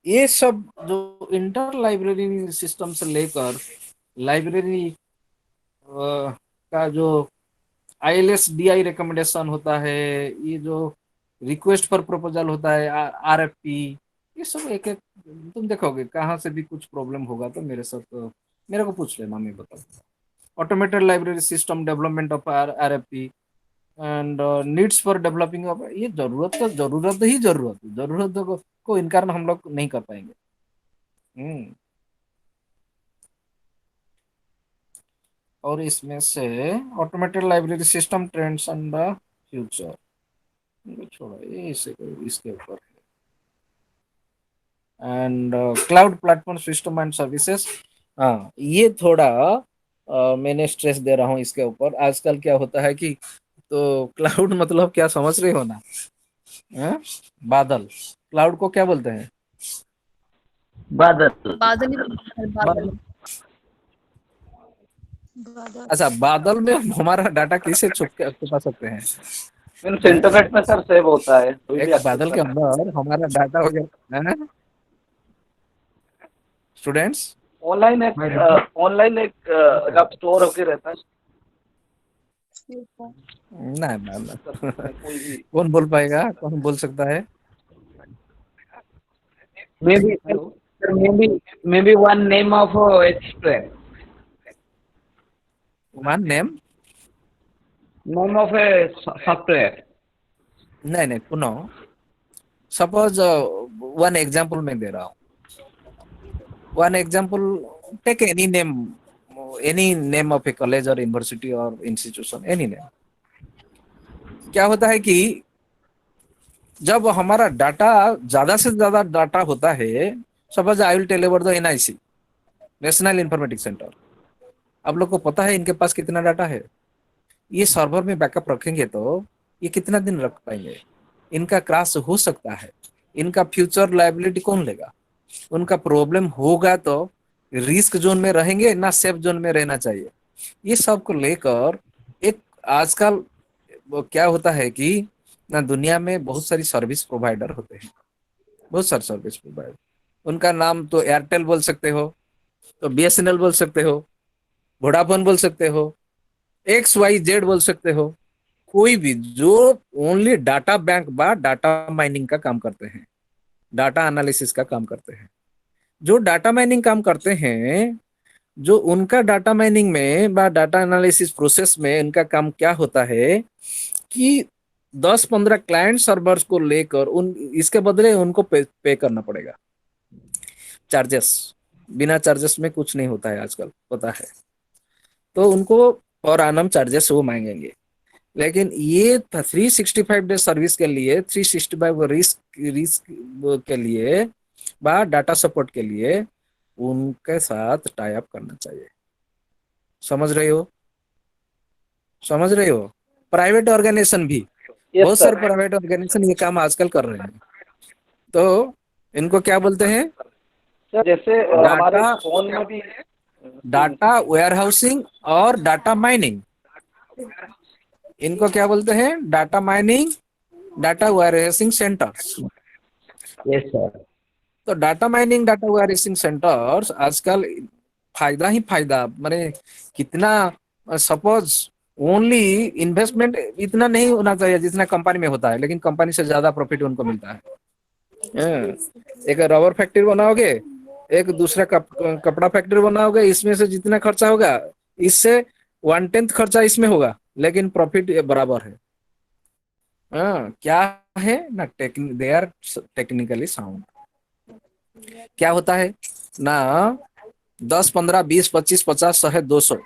A: ये सब जो इंटर लाइब्रेरी सिस्टम से लेकर लाइब्रेरी का जो आईएलएस डीआई रिकमेंडेशन होता है, ये जो रिक्वेस्ट फॉर प्रपोजल होता है, आरएफपी, ये सब एक एक तुम देखोगे कहाँ से भी कुछ प्रॉब्लम होगा तो मेरे साथ मेरे को पूछ लेना, मैं बताऊंगा। Automated library system development of RFP and needs for developing of, ये जरूरत को इनकार हम लोग नहीं कर पाएंगे। और इसमें से automated library system trends and the future, छोड़ो ये इसके ऊपर and cloud platform system and services. हाँ, ये थोड़ा मैंने स्ट्रेस दे रहा हूँ इसके ऊपर। आजकल क्या होता है कि तो क्लाउड मतलब क्या समझ रहे हो ना, बादल, क्लाउड को क्या बोलते हैं,
F: बादल।
E: बादल
A: अच्छा, बादल में हमारा डाटा कैसे छुपा सकते हैं?
F: इंटरनेट में सर सेव होता है,
A: एक बादल के अंदर हमारा डाटा वगैरह स्टूडेंट्स
F: ऑनलाइन एक जब स्टोर होके रहता है।
A: ना कौन बोल पाएगा, कौन बोल सकता है?
F: maybe one name of software.
A: One name?
F: Name of a software.
A: नहीं सुनो, सपोज वन एग्जाम्पल मैं दे रहा हूँ। One example take any name of a college or university or institution, any name. क्या होता है कि जब हमारा डाटा ज्यादा से ज्यादा डाटा होता है, suppose I will tell about the NIC, national informatics centre, आप लोग को पता है इनके पास कितना डाटा है? ये सर्वर में बैकअप रखेंगे तो ये कितना दिन रख पाएंगे? इनका क्रैश हो सकता है, इनका फ्यूचर लायबिलिटी कौन लेगा? उनका प्रॉब्लम होगा तो रिस्क जोन में रहेंगे ना सेफ जोन में रहना चाहिए? ये सब को लेकर एक आजकल क्या होता है कि ना दुनिया में बहुत सारी सर्विस प्रोवाइडर होते हैं, बहुत सारे सर्विस प्रोवाइडर, उनका नाम तो एयरटेल बोल सकते हो, तो बीएसएनएल बोल सकते हो, वोडाफोन बोल सकते हो, XYZ बोल सकते हो, कोई भी जो ओनली डाटा बैंक बा डाटा माइनिंग का काम करते हैं, डाटा एनालिसिस का काम करते हैं। जो डाटा माइनिंग काम करते हैं, जो उनका डाटा माइनिंग में बा डाटा एनालिसिस प्रोसेस में इनका काम क्या होता है कि 10-15 क्लाइंट सर्वर्स को लेकर उन इसके बदले उनको पे करना पड़ेगा चार्जेस। बिना चार्जेस में कुछ नहीं होता है आजकल, पता है, तो उनको पर आनम चार्जेस वो मांगेंगे। लेकिन ये 365 डे सर्विस के लिए, 365 रिस्क के लिए बा डाटा सपोर्ट के लिए उनके साथ टाई अप करना चाहिए। समझ रहे हो? समझ रहे हो? प्राइवेट ऑर्गेनाइजेशन भी, बहुत सारे प्राइवेट ऑर्गेनाइजेशन ये काम आजकल कर रहे हैं। तो इनको क्या बोलते हैं?
I: जैसे हमारे फोन में भी
A: डाटा वेयर हाउसिंग और डाटा माइनिंग, इनको क्या बोलते हैं? Data mining, data warehousing centres.
C: Yes, sir.
A: तो data mining, data warehousing centres आजकल फायदा ही फायदा, माने कितना, सपोज ओनली इन्वेस्टमेंट इतना नहीं होना चाहिए जितना कंपनी में होता है, लेकिन कंपनी से ज्यादा प्रॉफिट उनको मिलता है। एक रबर फैक्ट्री बनाओगे, एक दूसरा कपड़ा फैक्ट्री बनाओगे, इसमें से जितना खर्चा होगा इससे 1/10 खर्चा इसमें होगा, लेकिन प्रॉफिट बराबर है। क्या है ना, दे आर टेक्निकली साउंड। क्या होता है ना, 10, 15, 20, 25, 50, 100, 200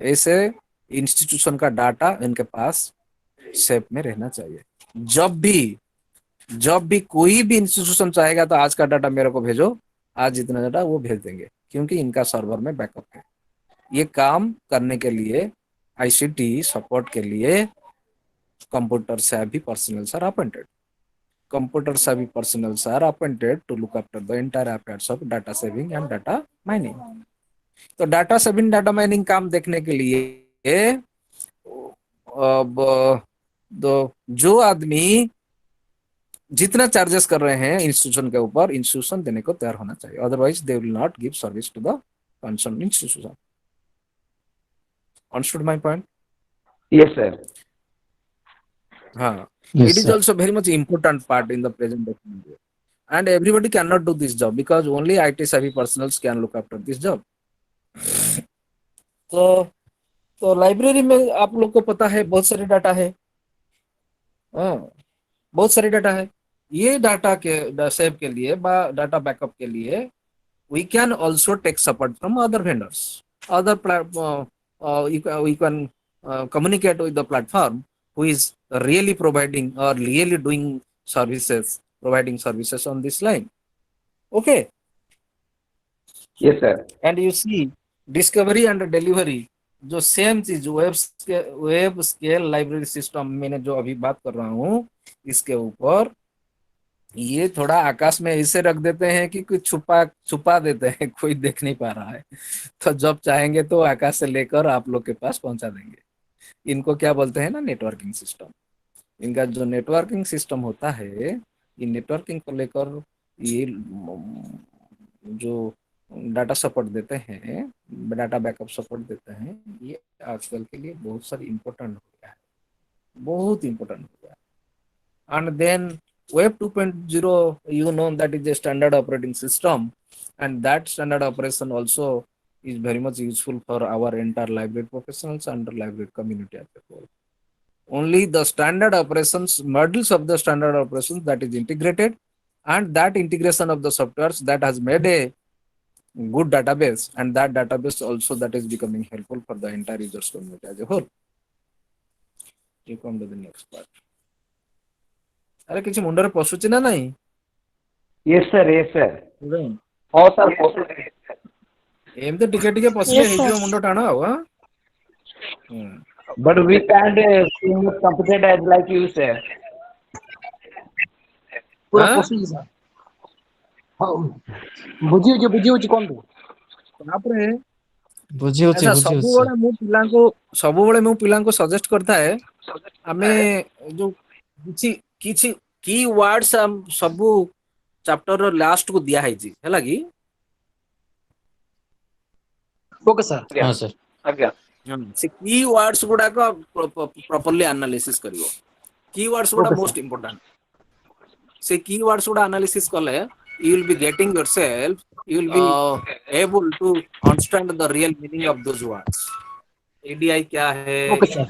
A: ऐसे इंस्टीट्यूशन का डाटा इनके पास सेफ में रहना चाहिए। जब भी कोई भी इंस्टीट्यूशन चाहेगा तो आज का डाटा मेरे को भेजो, आज जितना डाटा वो भेज देंगे, क्योंकि इनका सर्वर में बैकअप है। ये काम करने के लिए आईसीटी सपोर्ट के लिए computer savvy personnel are appointed. Computer savvy personnel are appointed to look after the entire affairs of data saving and data mining. तो डाटा सेविंग, डाटा माइनिंग काम देखने के लिए अब जो आदमी जितना चार्जेस कर रहे हैं इंस्टीट्यूशन के ऊपर, इंस्टीट्यूशन देने को तैयार होना चाहिए, otherwise they will not give service to the concern institution. Understood my point?
F: Yes, sir.
A: It is also very much important part in the present technology, and everybody cannot do this job because only IT savvy personnel can look after this job. तो library में आप लोग को पता है बहुत सारे data है, बहुत सारे डाटा है। ये डाटा के सेव के लिए, डाटा बैकअप के लिए we can also take support from other vendors, other we can communicate with the platform who is really providing or really doing services, providing services on this line. Okay.
F: Yes, sir.
A: And you see discovery and delivery जो same चीज web scale library system मैंने जो अभी बात कर रहा हूँ, इसके ऊपर ये थोड़ा आकाश में ऐसे रख देते हैं कि कुछ छुपा देते हैं, कोई देख नहीं पा रहा है। तो जब चाहेंगे तो आकाश से लेकर आप लोग के पास पहुंचा देंगे। इनको क्या बोलते हैं ना, नेटवर्किंग सिस्टम। इनका जो नेटवर्किंग सिस्टम होता है, ये नेटवर्किंग को लेकर ये जो डाटा सपोर्ट देते हैं, डाटा बैकअप सपोर्ट देते हैं, ये आजकल के लिए बहुत सारी इम्पोर्टेंट हो गया है, बहुत इम्पोर्टेंट हो गया है। And then Web 2.0, you know, that is a standard operating system, and that standard operation also is very much useful for our entire library professionals and the library community as a whole. Only the standard operations, modules of the standard operations that is integrated, and that integration of the softwares that has made a good database, and that database also that is becoming helpful for the entire users community as a whole. You come to the next part. अरे किसी मुंडर पशुची ना नहीं
F: Yes, sir. Yes, sir.
I: हाँ sir possible।
A: एमते टिके पसले
B: Yes, sir.
A: हेजियो मुंडो टाणा हुआ
F: But we can't see computed as like you say.
D: पूरा
A: हाँ?
D: पशु सर हाँ बुझी होची कोन तू
A: तापरे
J: बुझी होची
A: ऐसा
J: बुझी
A: ସବୁବେଳେ ମୁଁ ପିଲାଙ୍କୁ ସଜେଷ୍ଟ କରିଥାଏ ଆମେ ଯୋଉ କିଛି କି ୱାର୍ଡସ୍ ସବୁ ଚାପ୍ଟର ର ଲାଷ୍ଟ କୁ ଦିଆ ହେଇଛି ହେଲା କି
D: ओके सर
J: हाँ सर
I: आज्ञा।
A: से की वर्ड्स गुडाक प्रॉपर्ली एनालिसिस करिवो की वर्ड्स गुडा
D: Okay, sir.
A: मोस्ट इंपोर्टेंट से की वर्ड्स गुडा एनालिसिस कले you will be getting yourself you will be able to understand the real meaning of those words ADI क्या है
D: okay sir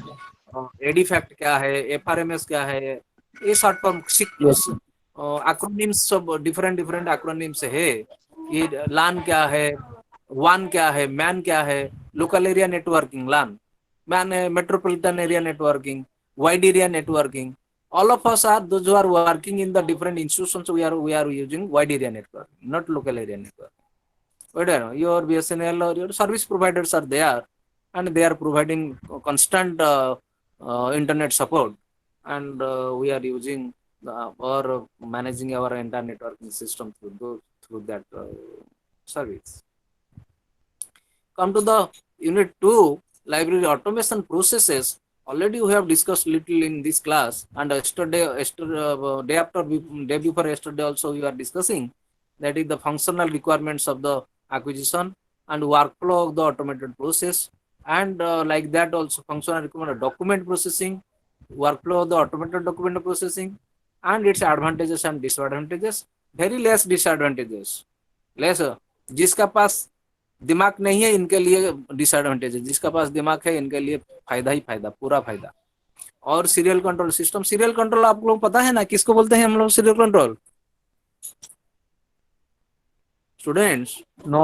A: AD fact क्या है FRMS क्या है ये शॉर्ट फॉर्म एक्रोनिम्स सब डिफरेंट एक्रोनिम्स है ये LAN क्या है WAN क्या है MAN क्या है local area networking LAN MAN है metropolitan area networking wide area networking all of us are those who are working in the different institutions we are using wide area network not local area network whether your BSNL or your service providers are there and they are providing constant internet support and we are using or managing our entire networking system through that service. Come to the unit 2 library automation processes. Already we have discussed little in this class and day before yesterday also we are discussing that is the functional requirements of the acquisition and workflow of the automated process and like that also functional requirement of document processing workflow of the automated document processing and its advantages and disadvantages very less disadvantages less जिसका पास दिमाग नहीं है इनके लिए disadvantage है जिसका पास दिमाग है इनके लिए फायदा ही फायदा पूरा फायदा और serial control system serial control आप लोग पता है ना किसको बोलते हैं हम लोग serial control students
F: No,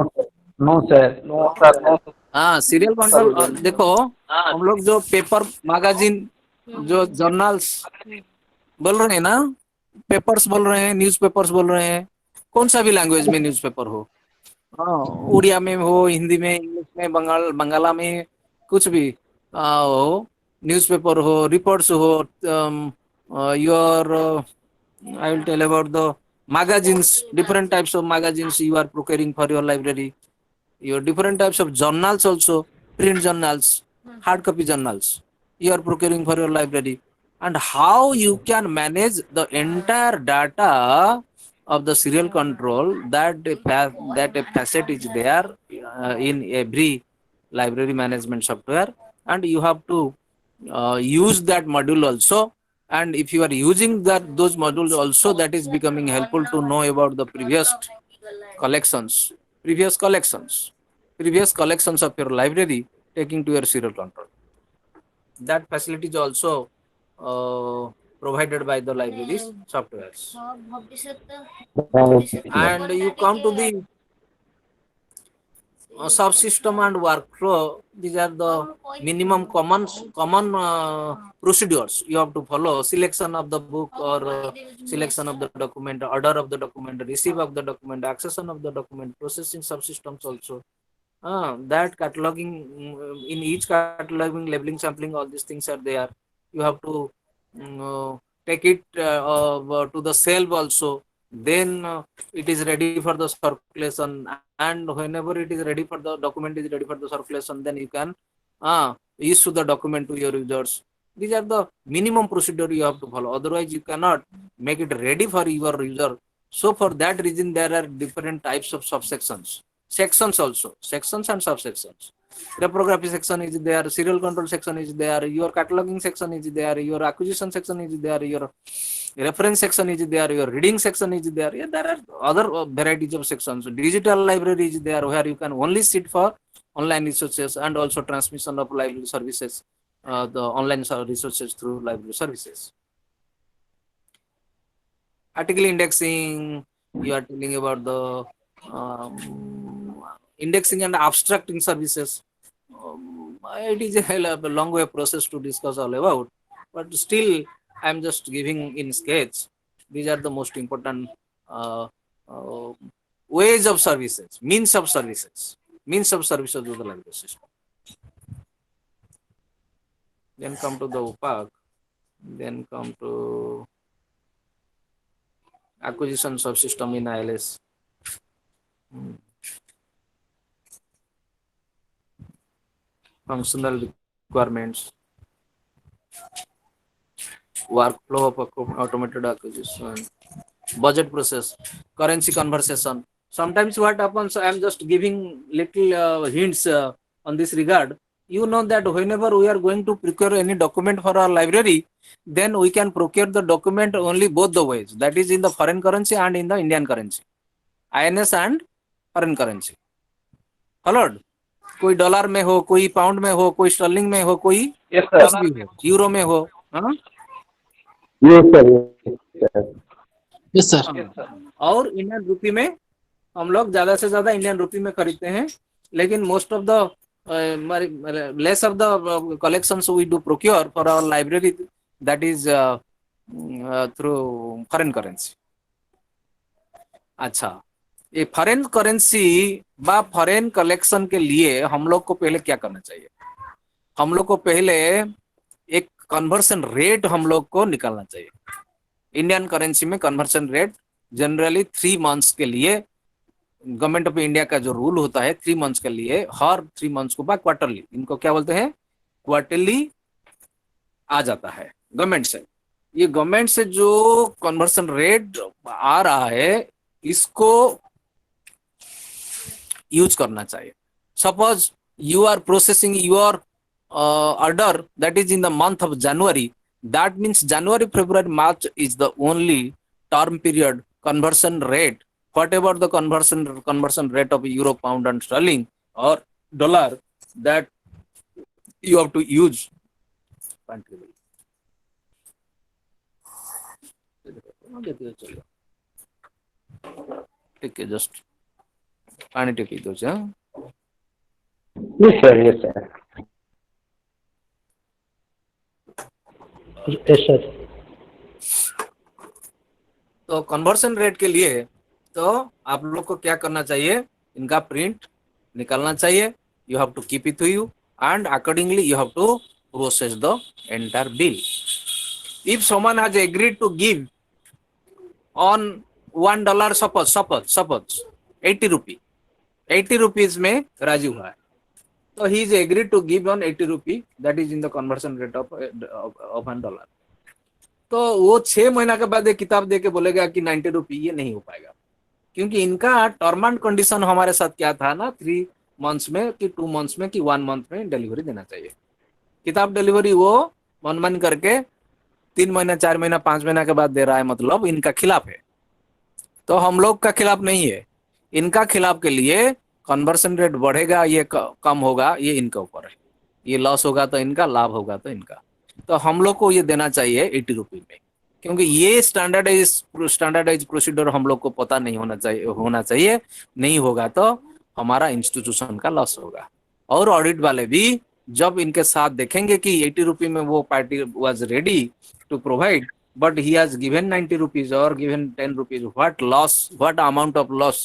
F: no, sir.
I: No sir no.
A: हाँ सीरियल कंट्रोल देखो हम लोग जो पेपर मैगजीन जो जर्नल्स बोल रहे हैं ना पेपर्स बोल रहे हैं न्यूज़पेपर्स बोल रहे हैं कौन सा भी लैंग्वेज में न्यूज़पेपर हो हाँ उड़िया में हो हिंदी में इंग्लिश में बंगाला में कुछ भी हो न्यूज़पेपर हो रिपोर्ट्स हो your I will tell about the magazines different types of magazines you are procuring for your library your different types of journals also print journals hard copy journals you are procuring for your library and how you can manage the entire data of the serial control that a facet is there in every library management software and you have to use that module also and if you are using those modules also that is becoming helpful to know about the previous collections of your library taking to your serial control that facility is also provided by the libraries softwares and you come to the subsystem and workflow these are the minimum common procedures you have to follow selection of the book or selection of the document order of the document receive of the document accession of the document processing subsystems also that cataloging in each cataloging labeling sampling all these things are there you have to take it to the shelf also then it is ready for the circulation and whenever it is ready for the document is ready for the circulation then you can issue the document to your users these are the minimum procedure you have to follow otherwise you cannot make it ready for your user so for that reason there are different types of subsections sections also sections and subsections reprography section is there serial control section is there your cataloging section is there your acquisition section is there your reference section is there your reading section is there there are other varieties of sections digital library is there where you can only sit for online resources and also transmission of library services the online resources through library services article indexing you are telling about the indexing and abstracting services. It is a long way process to discuss all about, but still I am just giving in sketch. These are the most important ways of services, means of services of the library system. Then come to the UPAC, then come to acquisition subsystem in ILS. Functional requirements, workflow of automated acquisition, budget process, currency conversation. Sometimes what happens, I am just giving little hints on this regard. You know that whenever we are going to procure any document for our library, then we can procure the document only both the ways, that is in the foreign currency and in the Indian currency, INS and foreign currency. Followed? कोई dollar में हो, कोई pound में हो, कोई Stirling में हो, कोई
I: Yes,
A: कुछ
I: sir.
A: भी हो, यूरो में हो. हाँ?
C: Yes, sir. Yes, sir.
D: Yes, sir.
I: Yes, sir.
A: और इंडियन रुपी में हम लोग ज्यादा से ज्यादा इंडियन रुपी में खरीदते हैं, लेकिन most of the less of the collections we do procure for our library, that is through foreign currency. अच्छा, ये फॉरेन करेंसी बा फॉरेन कलेक्शन के लिए हम लोग को पहले क्या करना चाहिए? हम लोग को पहले एक कन्वर्सन रेट हम लोग को निकालना चाहिए. इंडियन करेंसी में कन्वर्सन रेट जनरली 3 मंथ्स के लिए, गवर्नमेंट ऑफ इंडिया का जो रूल होता है 3 मंथ्स के लिए, हर 3 मंथ्स को बाद क्वार्टरली, इनको क्या बोलते हैं, क्वार्टरली आ जाता है गवर्नमेंट से. ये गवर्नमेंट से जो कन्वर्सन रेट आ रहा है इसको यूज करना चाहिए. Suppose you are processing your order that is in the month of January, that means January, February, March is the only term period conversion rate, whatever the conversion rate of euro, pound and sterling or dollar that you have to use. ठीक है, just पानी टिपी दो.
C: Yes, sir. Yes, sir. Yes, sir.
A: तो conversion rate के लिए तो आप लोग को क्या करना चाहिए, इनका प्रिंट निकालना चाहिए. You have to keep it to you and accordingly you have to process the entire bill. If someone has agreed to give on $1, suppose 80 rupees में राजी हुआ है, तो he is agreed to give on 80 rupee, that is in the conversion rate of $1. तो वो 6 महीना के बाद एक किताब दे के बोलेगा कि 90 रुपी, ये नहीं हो पाएगा, क्योंकि इनका टर्म एंड कंडीशन हमारे साथ क्या था ना, 3 मंथ्स में कि 2 मंथ्स में कि 1 मंथ में डिलीवरी देना चाहिए. किताब डिलीवरी वो मनमानी करके 3 महीना, 4 महीना, 5 महीना के बाद दे रहा है, मतलब इनका खिलाफ है. तो हम लोग का खिलाफ नहीं है, इनका खिलाफ के लिए कन्वर्सन रेट बढ़ेगा, ये कम होगा, ये इनके ऊपर है. ये लॉस होगा तो इनका, लाभ होगा तो इनका. तो हम लोग को ये देना चाहिए 80 रुपी में, क्योंकि ये स्टैंडर्डाइज प्रोसीजर हम लोग को पता नहीं होना चाहिए. नहीं होगा तो हमारा इंस्टीट्यूशन का लॉस होगा. और ऑडिट वाले भी जब इनके साथ देखेंगे कि 80 रुपी में वो party was ready to provide, but he has given 90 rupees or given 10 rupees, what amount of loss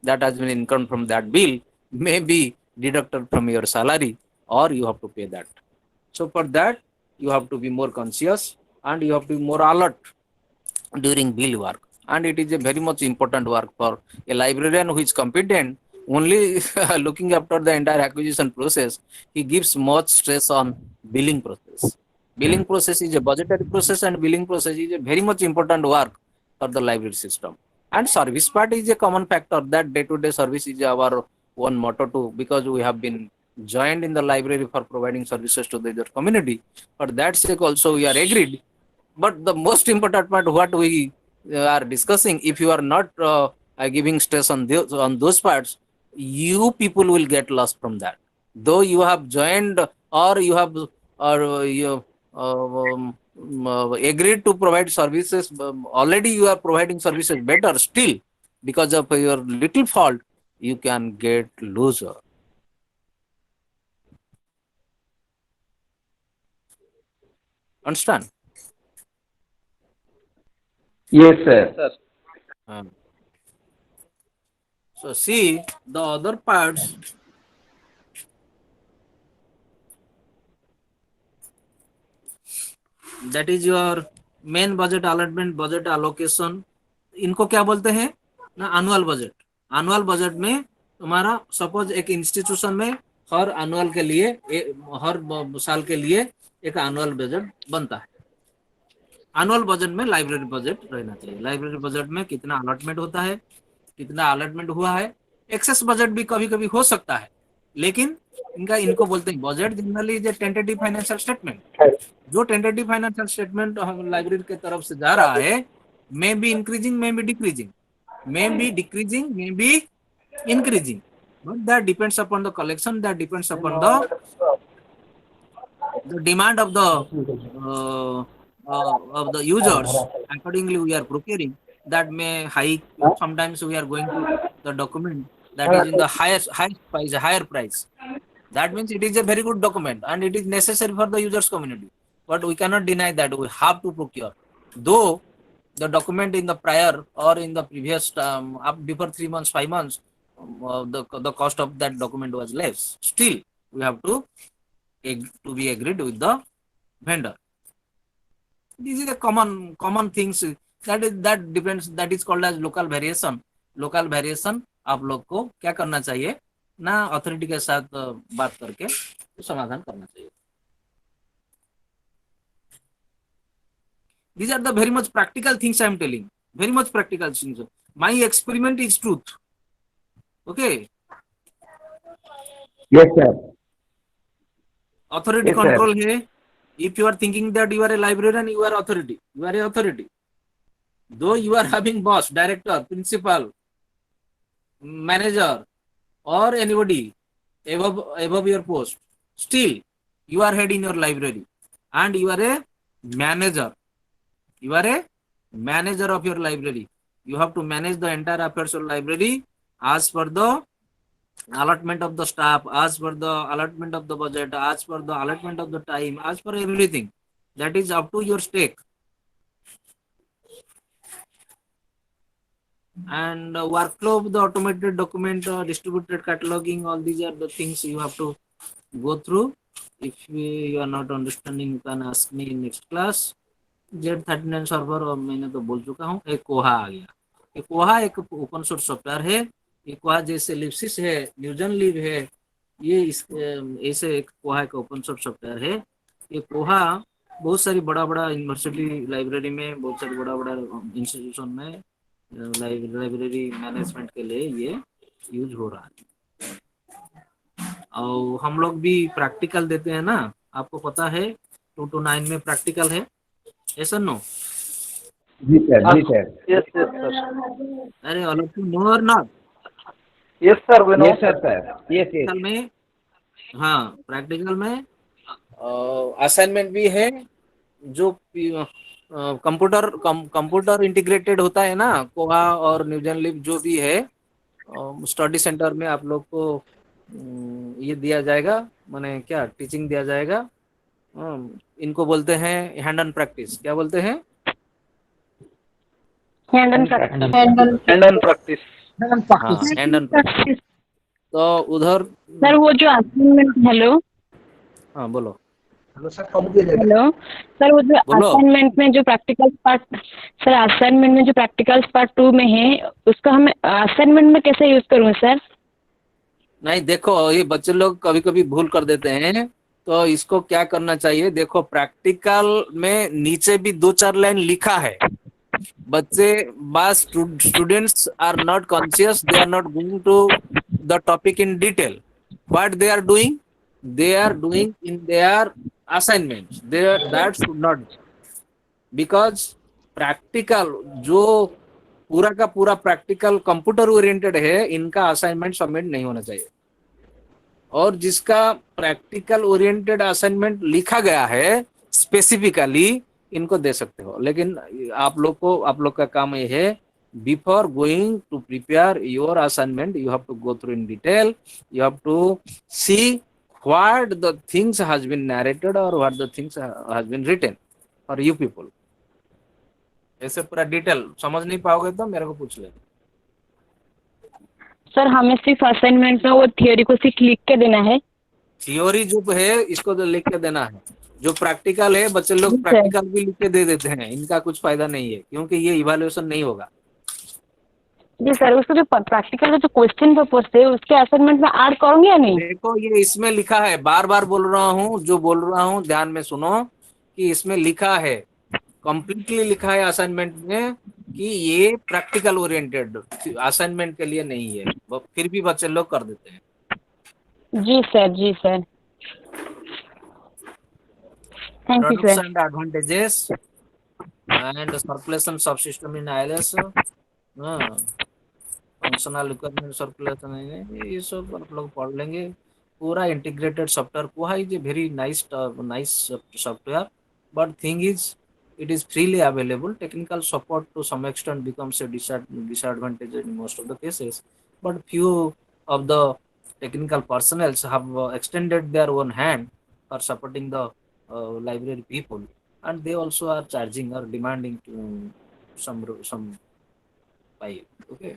A: that has been incurred from that bill may be deducted from your salary, or you have to pay that. So for that you have to be more conscious and you have to be more alert during bill work, and it is a very much important work for a librarian who is competent only looking after the entire acquisition process. He gives much stress on billing process. Billing process is a budgetary process, and billing process is a very much important work for the library system. And service part is a common factor, that day-to-day service is our one motto too, because we have been joined in the library for providing services to the community. For that sake also we are agreed. But the most important part, what we are discussing, if you are not giving stress on those parts, you people will get lost from that. Though you have joined or you have agreed to provide services, already you are providing services better, still because of your little fault you can get loser. Understand?
C: Yes, sir.
A: Um, so see the other parts. That is your main budget allotment, budget allocation. इनको क्या बोलते हैं ना, annual budget. Annual budget में तुम्हारा suppose एक institution में हर annual के लिए हर साल के लिए एक एनुअल बजट बनता है. एनुअल बजट में लाइब्रेरी बजट रहना चाहिए. लाइब्रेरी बजट में कितना अलॉटमेंट होता है, कितना अलॉटमेंट हुआ है. एक्सेस बजट भी कभी कभी हो सकता है, लेकिन इनको बोलते हैं बजट. जनरली जो टेंटेटिव फाइनेंशियल स्टेटमेंट, जो टेंटेटिव फाइनेंशियल स्टेटमेंट हम लाइब्रेरी की तरफ से जा रहा है, may be increasing, may be decreasing, may be decreasing, may be increasing, but that depends upon the collection, that depends upon the demand of the users. Accordingly we are procuring. That may hike. Sometimes we are going to the document that is in the higher price. That means it is a very good document and it is necessary for the users community, but we cannot deny that we have to procure, though the document in the prior or in the previous up before 3 months, 5 months, the cost of that document was less. Still, we have to be agreed with the vendor. This is a common things that depends. That is called as local variation. Local variation आप लोग को क्या करना चाहिए ना, authority के साथ बात करके समाधान करना चाहिए. These are the very much practical things I am telling. Very much practical things. My experiment is truth. Okay.
C: Yes, sir.
A: Authority
C: Yes, sir.
A: control है. If you are thinking that you are a librarian, you are authority. You are a authority. Though you are having boss, director, principal, manager, or anybody above your post, still you are head in your library and you are a manager. You are a manager of your library. You have to manage the entire affairs of library as per the allotment of the staff, as per the allotment of the budget, as per the allotment of the time, as per everything. That is up to your stake. And workflow of the automated document, distributed cataloging, all these are the things you have to go through. If you are not understanding, you can ask me in next class. Z39 server मैंने तो बोल चुका हूँ. एक कोहा आ गया. ये कोहा एक ओपन सोर्स सॉफ्टवेयर है. ये कोहा जैसे लिप्सिस है, न्यूजन लिव है, ये ऐसे एक कोहा एक ओपन सोर्स सॉफ्टवेयर है. ये कोहा बहुत सारी बड़ा यूनिवर्सिटी लाइब्रेरी में, बहुत सारी बड़ा इंस्टीट्यूशन में लाइब्रेरी मैनेजमेंट के लिए ये यूज हो रहा है. और हम लोग भी प्रैक्टिकल देते हैं ना, आपको पता है 2 to 9 में प्रैक्टिकल है. Yes or no?
C: Yes, sir. Yes, sir.
I: Yes, sir.
A: अरे all of you know or not?
I: Yes, sir. We know.
C: Yes, sir. Yes, yes.
A: Practical में, हाँ प्रैक्टिकल में असाइनमेंट भी है. जो कंप्यूटर इंटीग्रेटेड होता है ना, कोहा और न्यूजन लिव जो भी है, स्टडी सेंटर में आप लोग को ये दिया जाएगा, माने क्या टीचिंग दिया जाएगा. इनको बोलते हैं हैंड ऑन प्रैक्टिस. क्या बोलते हैं?
B: Hand and practice.
I: And on practice.
A: हाँ, हैंड ऑन प्रैक्टिस. तो उधर
B: सर वो जो असाइनमेंट, हेलो
A: हाँ बोलो.
B: हेलो सर वो जो
A: बोलो.
B: असाइनमेंट में जो प्रैक्टिकल पार्ट, सर असाइनमेंट में जो प्रैक्टिकल पार्ट 2 में है, उसको हमें असाइनमेंट में कैसे यूज करूँ सर?
A: नहीं देखो, ये बच्चे लोग कभी कभी भूल कर देते हैं, तो इसको क्या करना चाहिए. देखो प्रैक्टिकल में नीचे भी 2-4 लाइन लिखा है. बच्चे बस students are not conscious, they are not going to the topic in detail. What they are doing in their assignment. That should not, because practical जो पूरा का पूरा प्रैक्टिकल कंप्यूटर ओरिएंटेड है, इनका असाइनमेंट सबमिट नहीं होना चाहिए. और जिसका प्रैक्टिकल ओरिएंटेड असाइनमेंट लिखा गया है स्पेसिफिकली, इनको दे सकते हो. लेकिन आप लोग का काम ये है before going to prepare your assignment, you have to go through in detail. You have to see what the things has been narrated or what the things has been written for you people. ऐसे पूरा detail समझ नहीं पाओगे तो मेरे को पूछ ले.
B: सर हमें सिर्फ असाइनमेंट में वो थियोरी को सिर्फ लिख के देना है.
A: थियोरी जो है इसको तो लिख के देना है. जो प्रैक्टिकल है बच्चे लोग
B: जी सर.
A: प्रैक्टिकल भी लिख के दे देते हैं. इनका कुछ फायदा नहीं है क्योंकि ये इवैल्यूएशन नहीं होगा.
B: जी सर, उसको जो प्रैक्टिकल का जो क्वेश्चन पेपर्स थे उसके असाइनमेंट में ऐड करोगे या नहीं?
A: देखो ये इसमें लिखा है, बार बार बोल रहा हूँ, जो बोल रहा हूँ ध्यान में सुनो कि इसमें लिखा है, कंप्लीटली लिखा है असाइनमेंट में कि ये प्रैक्टिकल ओरिएंटेड असाइनमेंट के लिए नहीं है. फिर भी बच्चे लोग कर देते हैं.
B: जी सर, जी सर. थैंक यू
A: Products
B: सर.
A: and advantages and surplus and subsystem in ILS. Functional requirement circulation है, ये सब आप लोग पढ़ लेंगे. पूरा integrated software Koha is a very nice software, but thing is it is freely available. Technical support to some extent becomes a disadvantage in most of the cases, but few of the technical personnel have extended their own hand for supporting the library people, and they also are charging or demanding to some by. Okay.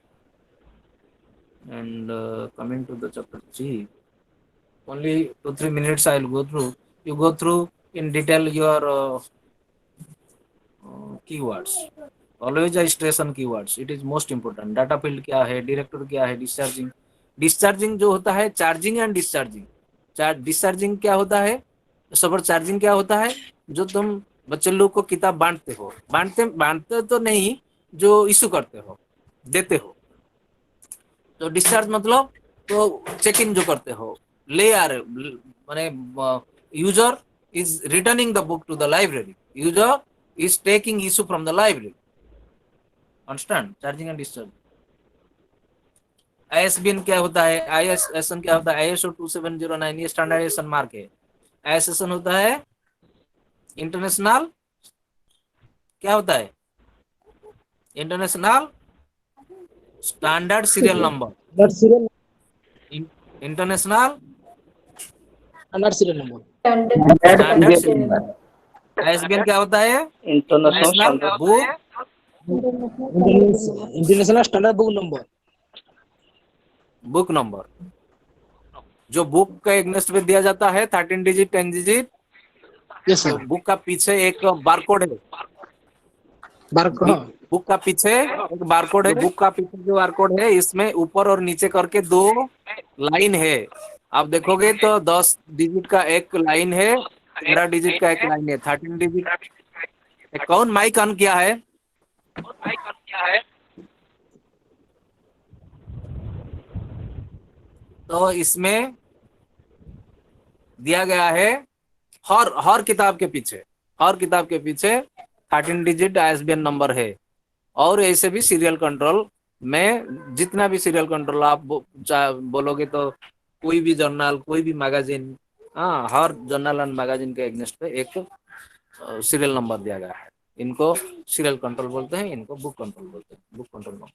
A: And coming to the chapter 3, only 2-3 minutes I will go through. You go through in detail your keywords. Always I stress on keywords. It is most important. Data field क्या है, director क्या है, discharging जो होता है, charging and discharging. Discharging क्या होता है, सुपर चार्जिंग क्या होता है, जो तुम बच्चे लोग को किताब बांटते हो, बांटते तो नहीं, जो इशू करते हो, देते हो. तो डिस्चार्ज मतलब तो चेक इन जो करते हो, ले आ रहे, माने user is returning the book to the library, user is taking issue from the library. Understand? Charging and discharging. ISBN क्या होता है, ISSN क्या होता है, ISO 2709 ये स्टैंडर्डाइजेशन मार्क है. ISSN होता है इंटरनेशनल, क्या होता है, international standard serial number. International
D: serial number.
A: Standard serial number. ISBN क्या होता है,
I: international
A: book,
D: International standard book number.
A: Book number. जो बुक का एग्नेस्ट में दिया जाता है 13 digit 10 digit.
D: Yes sir.
A: Book का पीछे एक बारकोड है,
D: Barcode.
A: बुक का पीछे एक बारकोड है. बुक का पीछे जो बारकोड है इसमें ऊपर और नीचे करके 2 लाइन है. आप देखोगे तो 10 डिजिट का एक लाइन है, 13 डिजिट का एक लाइन है, 13 डिजिट. कौन माइक ऑन किया है, तो इसमें दिया गया है हर किताब के पीछे 13 डिजिट ISBN नंबर है. और ऐसे भी सीरियल कंट्रोल में जितना भी सीरियल कंट्रोल आप बोलोगे तो कोई भी जर्नल, कोई भी magazine, her journal and magazine के एग्नेस्ट पे एक सीरियल नंबर दिया गया है. इनको सीरियल कंट्रोल बोलते हैं, इनको बुक कंट्रोल बोलते हैं, बुक कंट्रोल नंबर.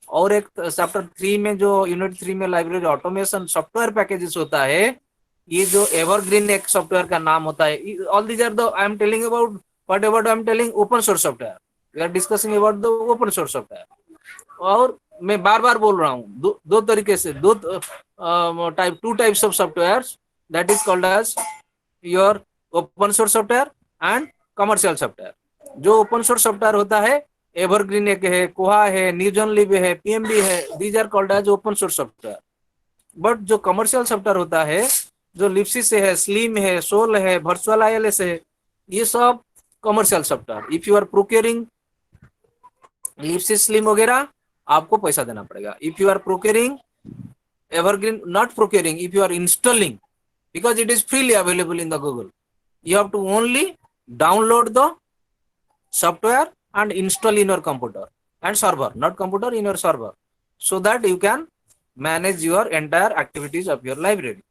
A: और एक चैप्टर 3 में जो यूनिट 3 में लाइब्रेरी ऑटोमेशन सॉफ्टवेयर पैकेजेस होता है, ये जो एवरग्रीन एक सॉफ्टवेयर का नाम होता है. All these are the I am telling about whatever I am telling open source software. We are discussing about the open source software. और मैं बार बार बोल रहा हूँ, दो तरीके से, two types of softwares, that is called as your open source software and commercial software. जो open source software होता है, एवरग्रीन एक है, कोहा है, न्यूजनलिब है, PMB है, these are called as open source software. But जो कमर्शियल सॉफ्टवेयर होता है, जो लिप्सिस है, स्लिम है, सोल है, वर्चुअल ILS है, ये सब commercial software. If you are procuring Libsys, SLIM वगैरह, आपको पैसा देना पड़ेगा. If you are procuring Evergreen, not procuring, if you are installing, because it is freely available in the Google, you have to only download the software and install in your computer and server, not computer, in your server, so that you can manage your entire activities of your library.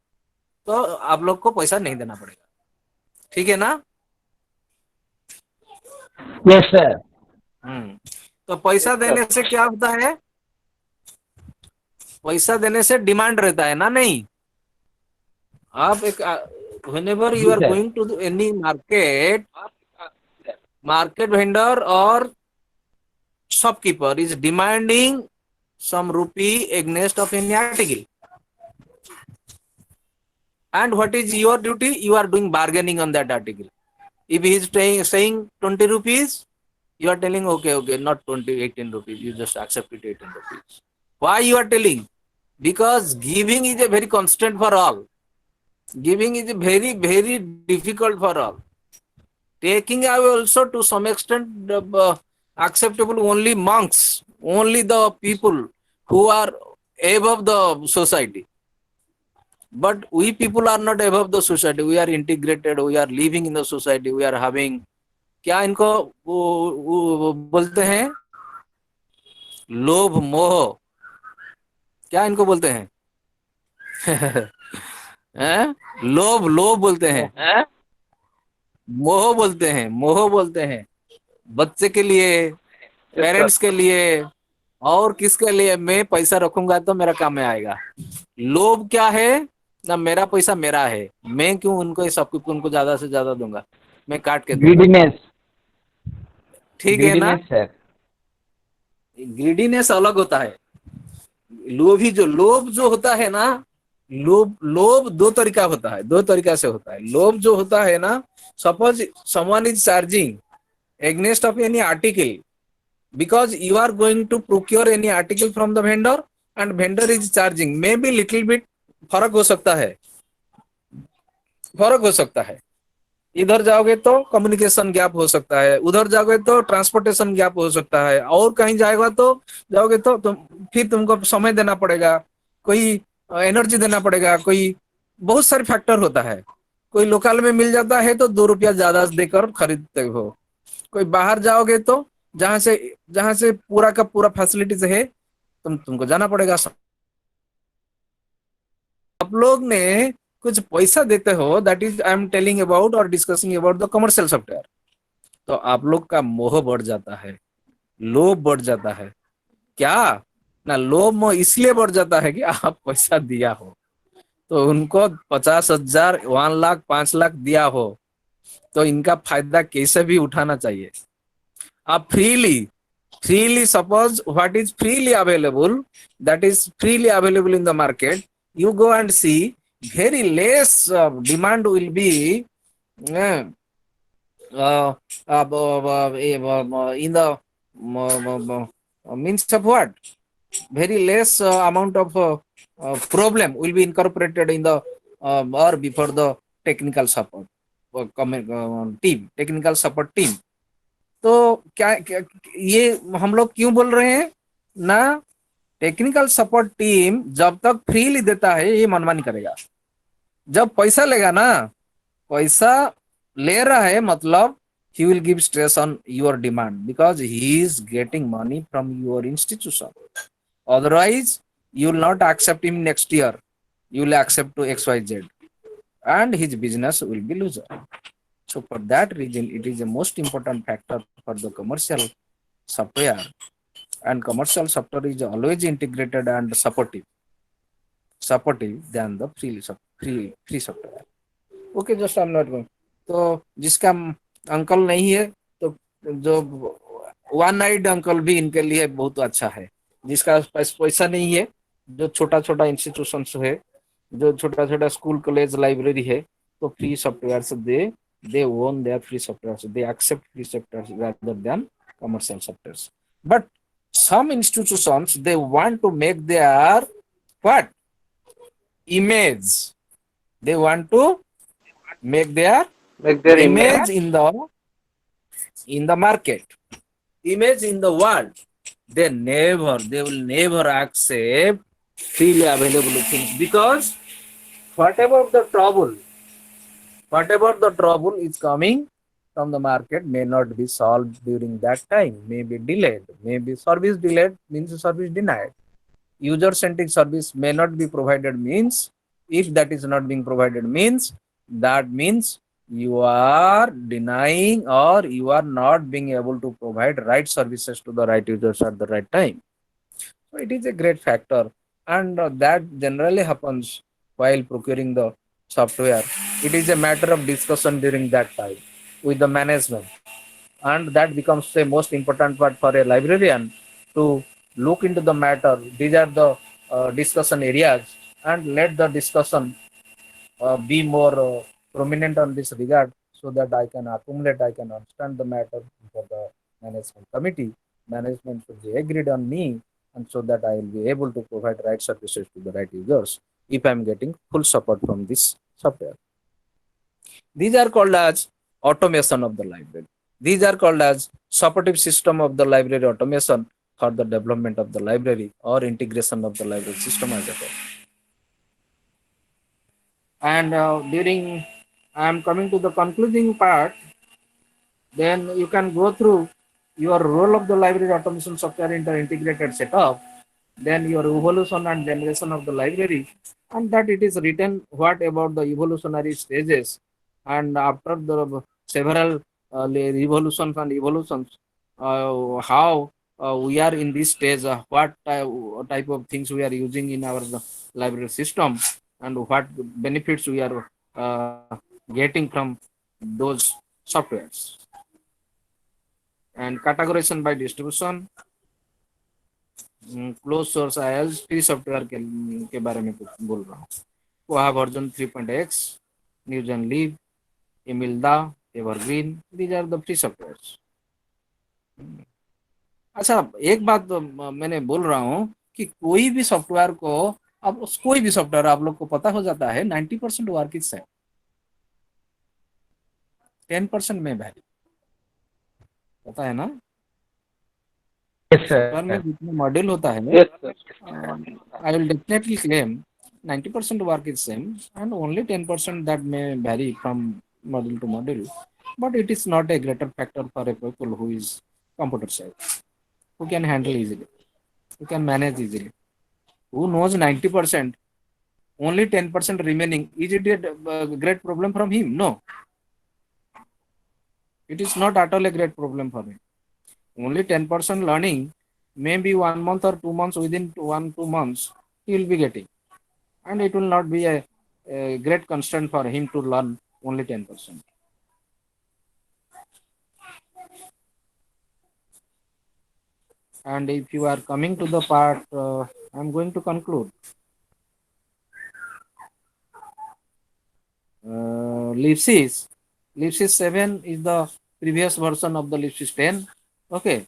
A: तो आप लोग को पैसा नहीं देना पड़ेगा. ठीक है ना?
C: Yes sir.
A: तो पैसा
I: Yes, sir.
A: देने से क्या होता है? पैसा देने से डिमांड रहता है ना? नहीं, आप एक whenever you
C: जी
A: are
C: sir.
A: going to any market vendor or shopkeeper is demanding some rupee against of any article, and what is your duty? You are doing bargaining on that article. If he is saying 20 rupees, you are telling okay, not 20, 18 rupees, you just accept it 18 rupees. Why you are telling? Because giving is a very constant for all. Giving is very, very difficult for all. Taking away also to some extent acceptable only monks, only the people who are above the society. But we people are not above the society. We are integrated. We are living in the society. We are having, क्या इनको वो बोलते हैं? लोभ मोह, क्या इनको बोलते हैं? हैं? लोभ लोभ बोलते हैं, मोह बोलते हैं, मोह बोलते हैं। बच्चे के लिए, पेरेंट्स के लिए, और किसके लिए? मैं पैसा रखूंगा तो मेरा काम में आएगा। लोभ क्या है ना? मेरा पैसा मेरा है, मैं क्यों उनको सब कुछ उनको ज्यादा से ज्यादा दूंगा, मैं काट के दूंगा।
C: ग्रीडीनेस,
A: ठीक है ना?
C: Greediness sir.
A: ग्रीडीनेस अलग होता है। लोभी जो लोभ जो होता है ना, लोभ लोभ दो तरीका होता है, दो तरीका से होता है। लोभ जो होता है ना, suppose someone is charging against of any article, because you are going to procure any article from the vendor and vendor is charging, maybe little bit फर्क हो सकता है, फर्क हो सकता है। इधर जाओगे तो कम्युनिकेशन गैप हो सकता है, उधर जाओगे तो ट्रांसपोर्टेशन गैप हो सकता है, और कहीं जाएगा तो जाओगे तो फिर तुमको समय देना पड़ेगा, कोई एनर्जी देना पड़ेगा, कोई बहुत सारे फैक्टर होता है। कोई लोकल में मिल जाता है तो 2 रुपया ज्यादा देकर खरीदते हो, कोई बाहर जाओगे तो जहां से पूरा का पूरा फैसिलिटीज है, तुमको जाना पड़ेगा। आप लोग ने कुछ पैसा देते हो, that is I am telling about और discussing about the commercial software, तो आप लोग का मोह बढ़ जाता है, लोभ बढ़ जाता है। क्या ना, लोभ मोह इसलिए बढ़ जाता है कि आप पैसा दिया हो, तो उनको 50,000, 1 लाख, 5 लाख दिया हो, तो इनका फायदा कैसे भी उठाना चाहिए। आप freely suppose what is freely available, that is freely available in the market, you go and see very less demand will be in the means of what, very less amount of problem will be incorporated in the or before the technical support team, technical support team. तो क्या ये हम लोग क्यों बोल रहे हैं ना, टेक्निकल सपोर्ट टीम जब तक फ्रीली देता है ये मनमानी करेगा। जब पैसा लेगा ना, पैसा ले रहा है मतलब he will give stress on your demand because he is getting money from your institution. Otherwise you will not accept him next year, you will accept to XYZ and his business will be loser. So for that reason, it is the most important factor for the commercial software, and commercial software is always integrated and supportive than the free software. Okay, just I'm not going. तो जिसका uncle नहीं है, तो जो one eyed uncle भी इनके लिए बहुत अच्छा है। जिसका पैसा नहीं है, जो छोटा छोटा इंस्टीट्यूशन है, जो छोटा छोटा स्कूल कॉलेज लाइब्रेरी है, तो फ्री सॉफ्टवेयर से they own their free software, so they accept free software rather than commercial softwares. But some institutions, they want to make their what image, they want to make their image in the market, image in the world. They will never accept freely available things, because whatever the trouble is coming from the market may not be solved during that time, may be delayed, maybe service delayed means service denied. User-centric service may not be provided means, if that is not being provided means, that means you are denying or you are not being able to provide right services to the right users at the right time. So it is a great factor, and that generally happens while procuring the software. It is a matter of discussion during that time with the management, and that becomes the most important part for a librarian to look into the matter. These are the discussion areas, and let the discussion be more prominent on this regard, so that I can accumulate, I can understand the matter for the management committee. Management should be agreed on me, and so that I will be able to provide right services to the right users if I am getting full support from this software. These are called as automation of the library. These are called as supportive system of the library automation for the development of the library or integration of the library system as a whole. And during I am coming to the concluding part, then you can go through your role of the library automation software in the integrated setup, then your evolution and generation of the library, and that it is written what about the evolutionary stages, and after the several revolutions and evolutions, how we are in this stage, what type of things we are using in our library system, and what benefits we are getting from those softwares. And categorization by distribution, close source ILS free software के बारे में कुछ बोल रहा हूँ. Koha version 3.x, NewGenLib, Emilda, Evergreen, these are the free softwares. अच्छा, एक बात मैंने बोल रहा हूँ कि कोई भी सॉफ्टवेयर को, अब कोई भी सॉफ्टवेयर आप लोग को पता हो जाता है 90% वर्क इज सेम, 10% में वैरी, पता है ना.
C: Yes,
A: सॉफ्टवेयर में
C: sir.
A: जितने मॉड्यूल होता है,
I: Yes, sir.
A: I will definitely claim 90% work is same and only 10% that may vary from module to module. But it is not a greater factor for a people who is computer science, who can handle easily, who can manage easily, who knows 90%, only 10% remaining. Is it a great problem from him? No. It is not at all a great problem for him. Only 10% learning, maybe 1 month or 2 months, within 1-2 months, he will be getting. And it will not be a great constraint for him to learn only 10%. And if you are coming to the part, I'm going to conclude. Libsys 7 is the previous version of the Libsys 10. Okay.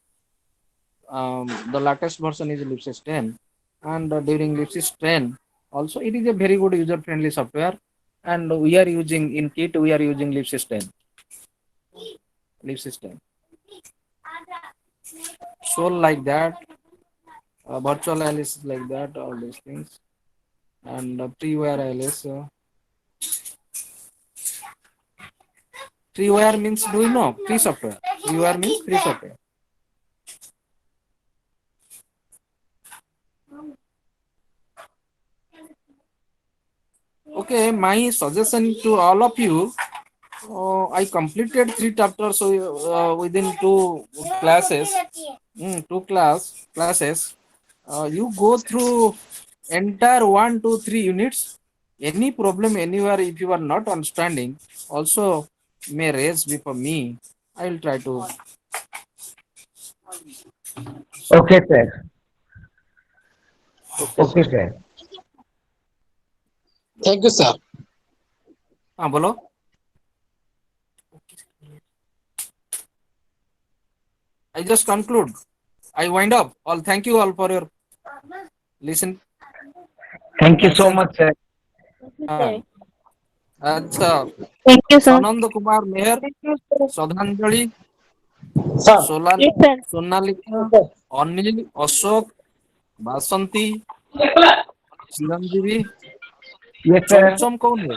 A: The latest version is Libsys 10, and during Libsys 10 also it is a very good user friendly software, and we are using in kit, we are using Libsys 10. So like that, virtual ILS is like that, all these things, and freeware ILS. Freeware means, do you know, free software. Freeware means free software. Okay, my suggestion to all of you, I completed 3 chapters within 2 classes. 2 classes. You go through entire 1, 2, 3 units. Any problem anywhere, if you are not understanding, also may raise before me. I will try to.
C: Okay, sir. Okay, sir.
D: Thank you sir.
A: हाँ बोलो. I just conclude. I wind up. All thank you all for your listen.
C: Thank you so much, sir.
A: हाँ. अच्छा,
B: Thank you, sir.
A: Anand Kumar मेहर, श्रद्धांजलि,
D: sir.
A: Sonalika, Anil, Ashok, बासंती, Chiranjeevi,
C: Yes, sir.
A: चमचम कौन है?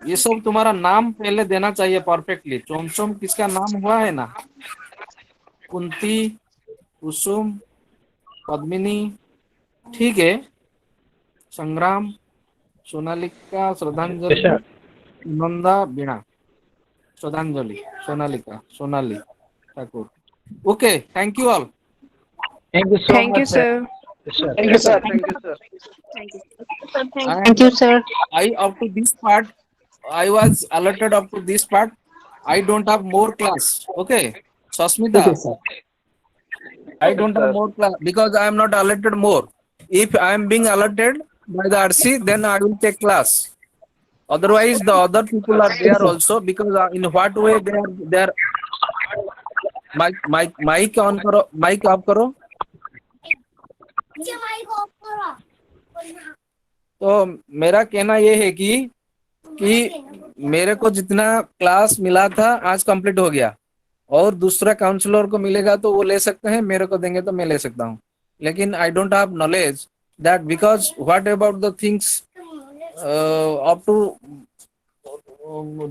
A: ये सब तुम्हारा नाम पहले देना चाहिए परफेक्टली. चमचम किसका नाम हुआ है ना? कुंती, कुसुम, पद्मिनी, ठीक है, संग्राम, सोनालिका, श्रद्धांजलि, नंदा बीणा, श्रद्धांजलि, Sonalika, Sonali Thakur. Okay, thank you all.
C: Thank you so
J: Thank you,
C: much, sir.
J: sir.
C: Sir.
D: Thank you, sir.
I: Thank you, sir.
A: And I up to this part, I was alerted up to this part. I don't have more class. Okay,
D: Okay,
A: Sasmita,
D: sir.
A: I
I: Okay,
A: don't have
I: sir.
A: more class because I am not alerted more. If I am being alerted by the RC, then I will take class. Otherwise, the other people are there
D: sir.
A: also because in what way they are mic on करो, mic off करो. तो मेरा कहना ये है कि मेरे को जितना क्लास मिला था आज कंप्लीट हो गया और दूसरा काउंसलर को मिलेगा तो वो ले सकते हैं, मेरे को देंगे तो मैं ले सकता हूँ. लेकिन I don't have knowledge that because what about the things up to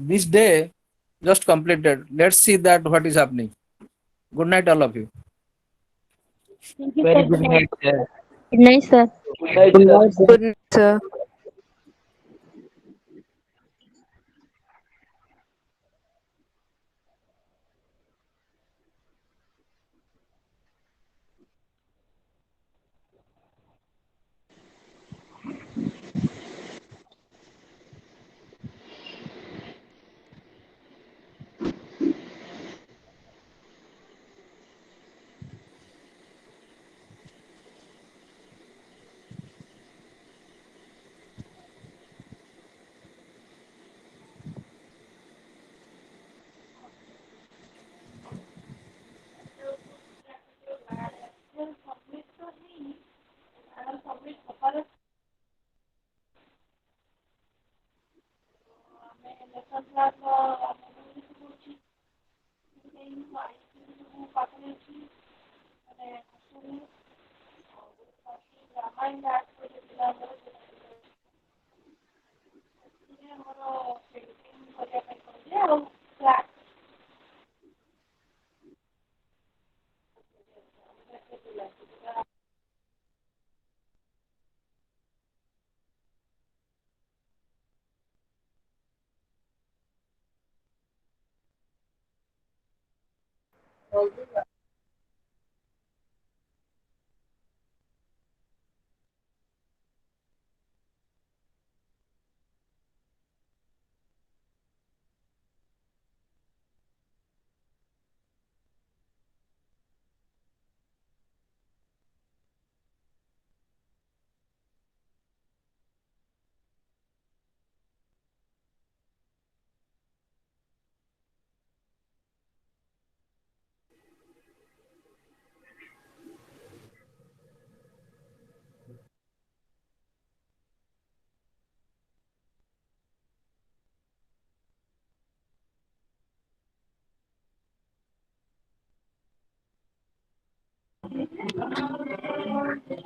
A: this day just completed. Let's see that what is happening. Good night, all of you.
C: Very good night, sir.
J: Good night, sir.
I: Good night,
D: Good
I: sir.
D: night, sir.
J: Good night, sir.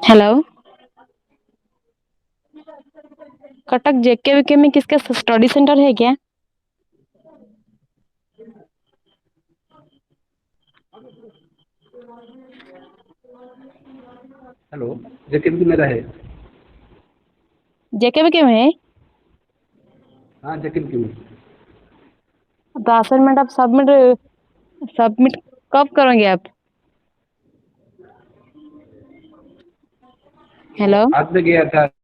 B: Hello, Cuttack JK VK में किसका study centre है क्या?
I: Hello, जेके भी मेरा है.
B: जेके VK में है?
I: हाँ, जेके भी में.
B: तो असाइनमेंट आप सबमिट कब करोगे आप? हेलो,
I: आज में गया था.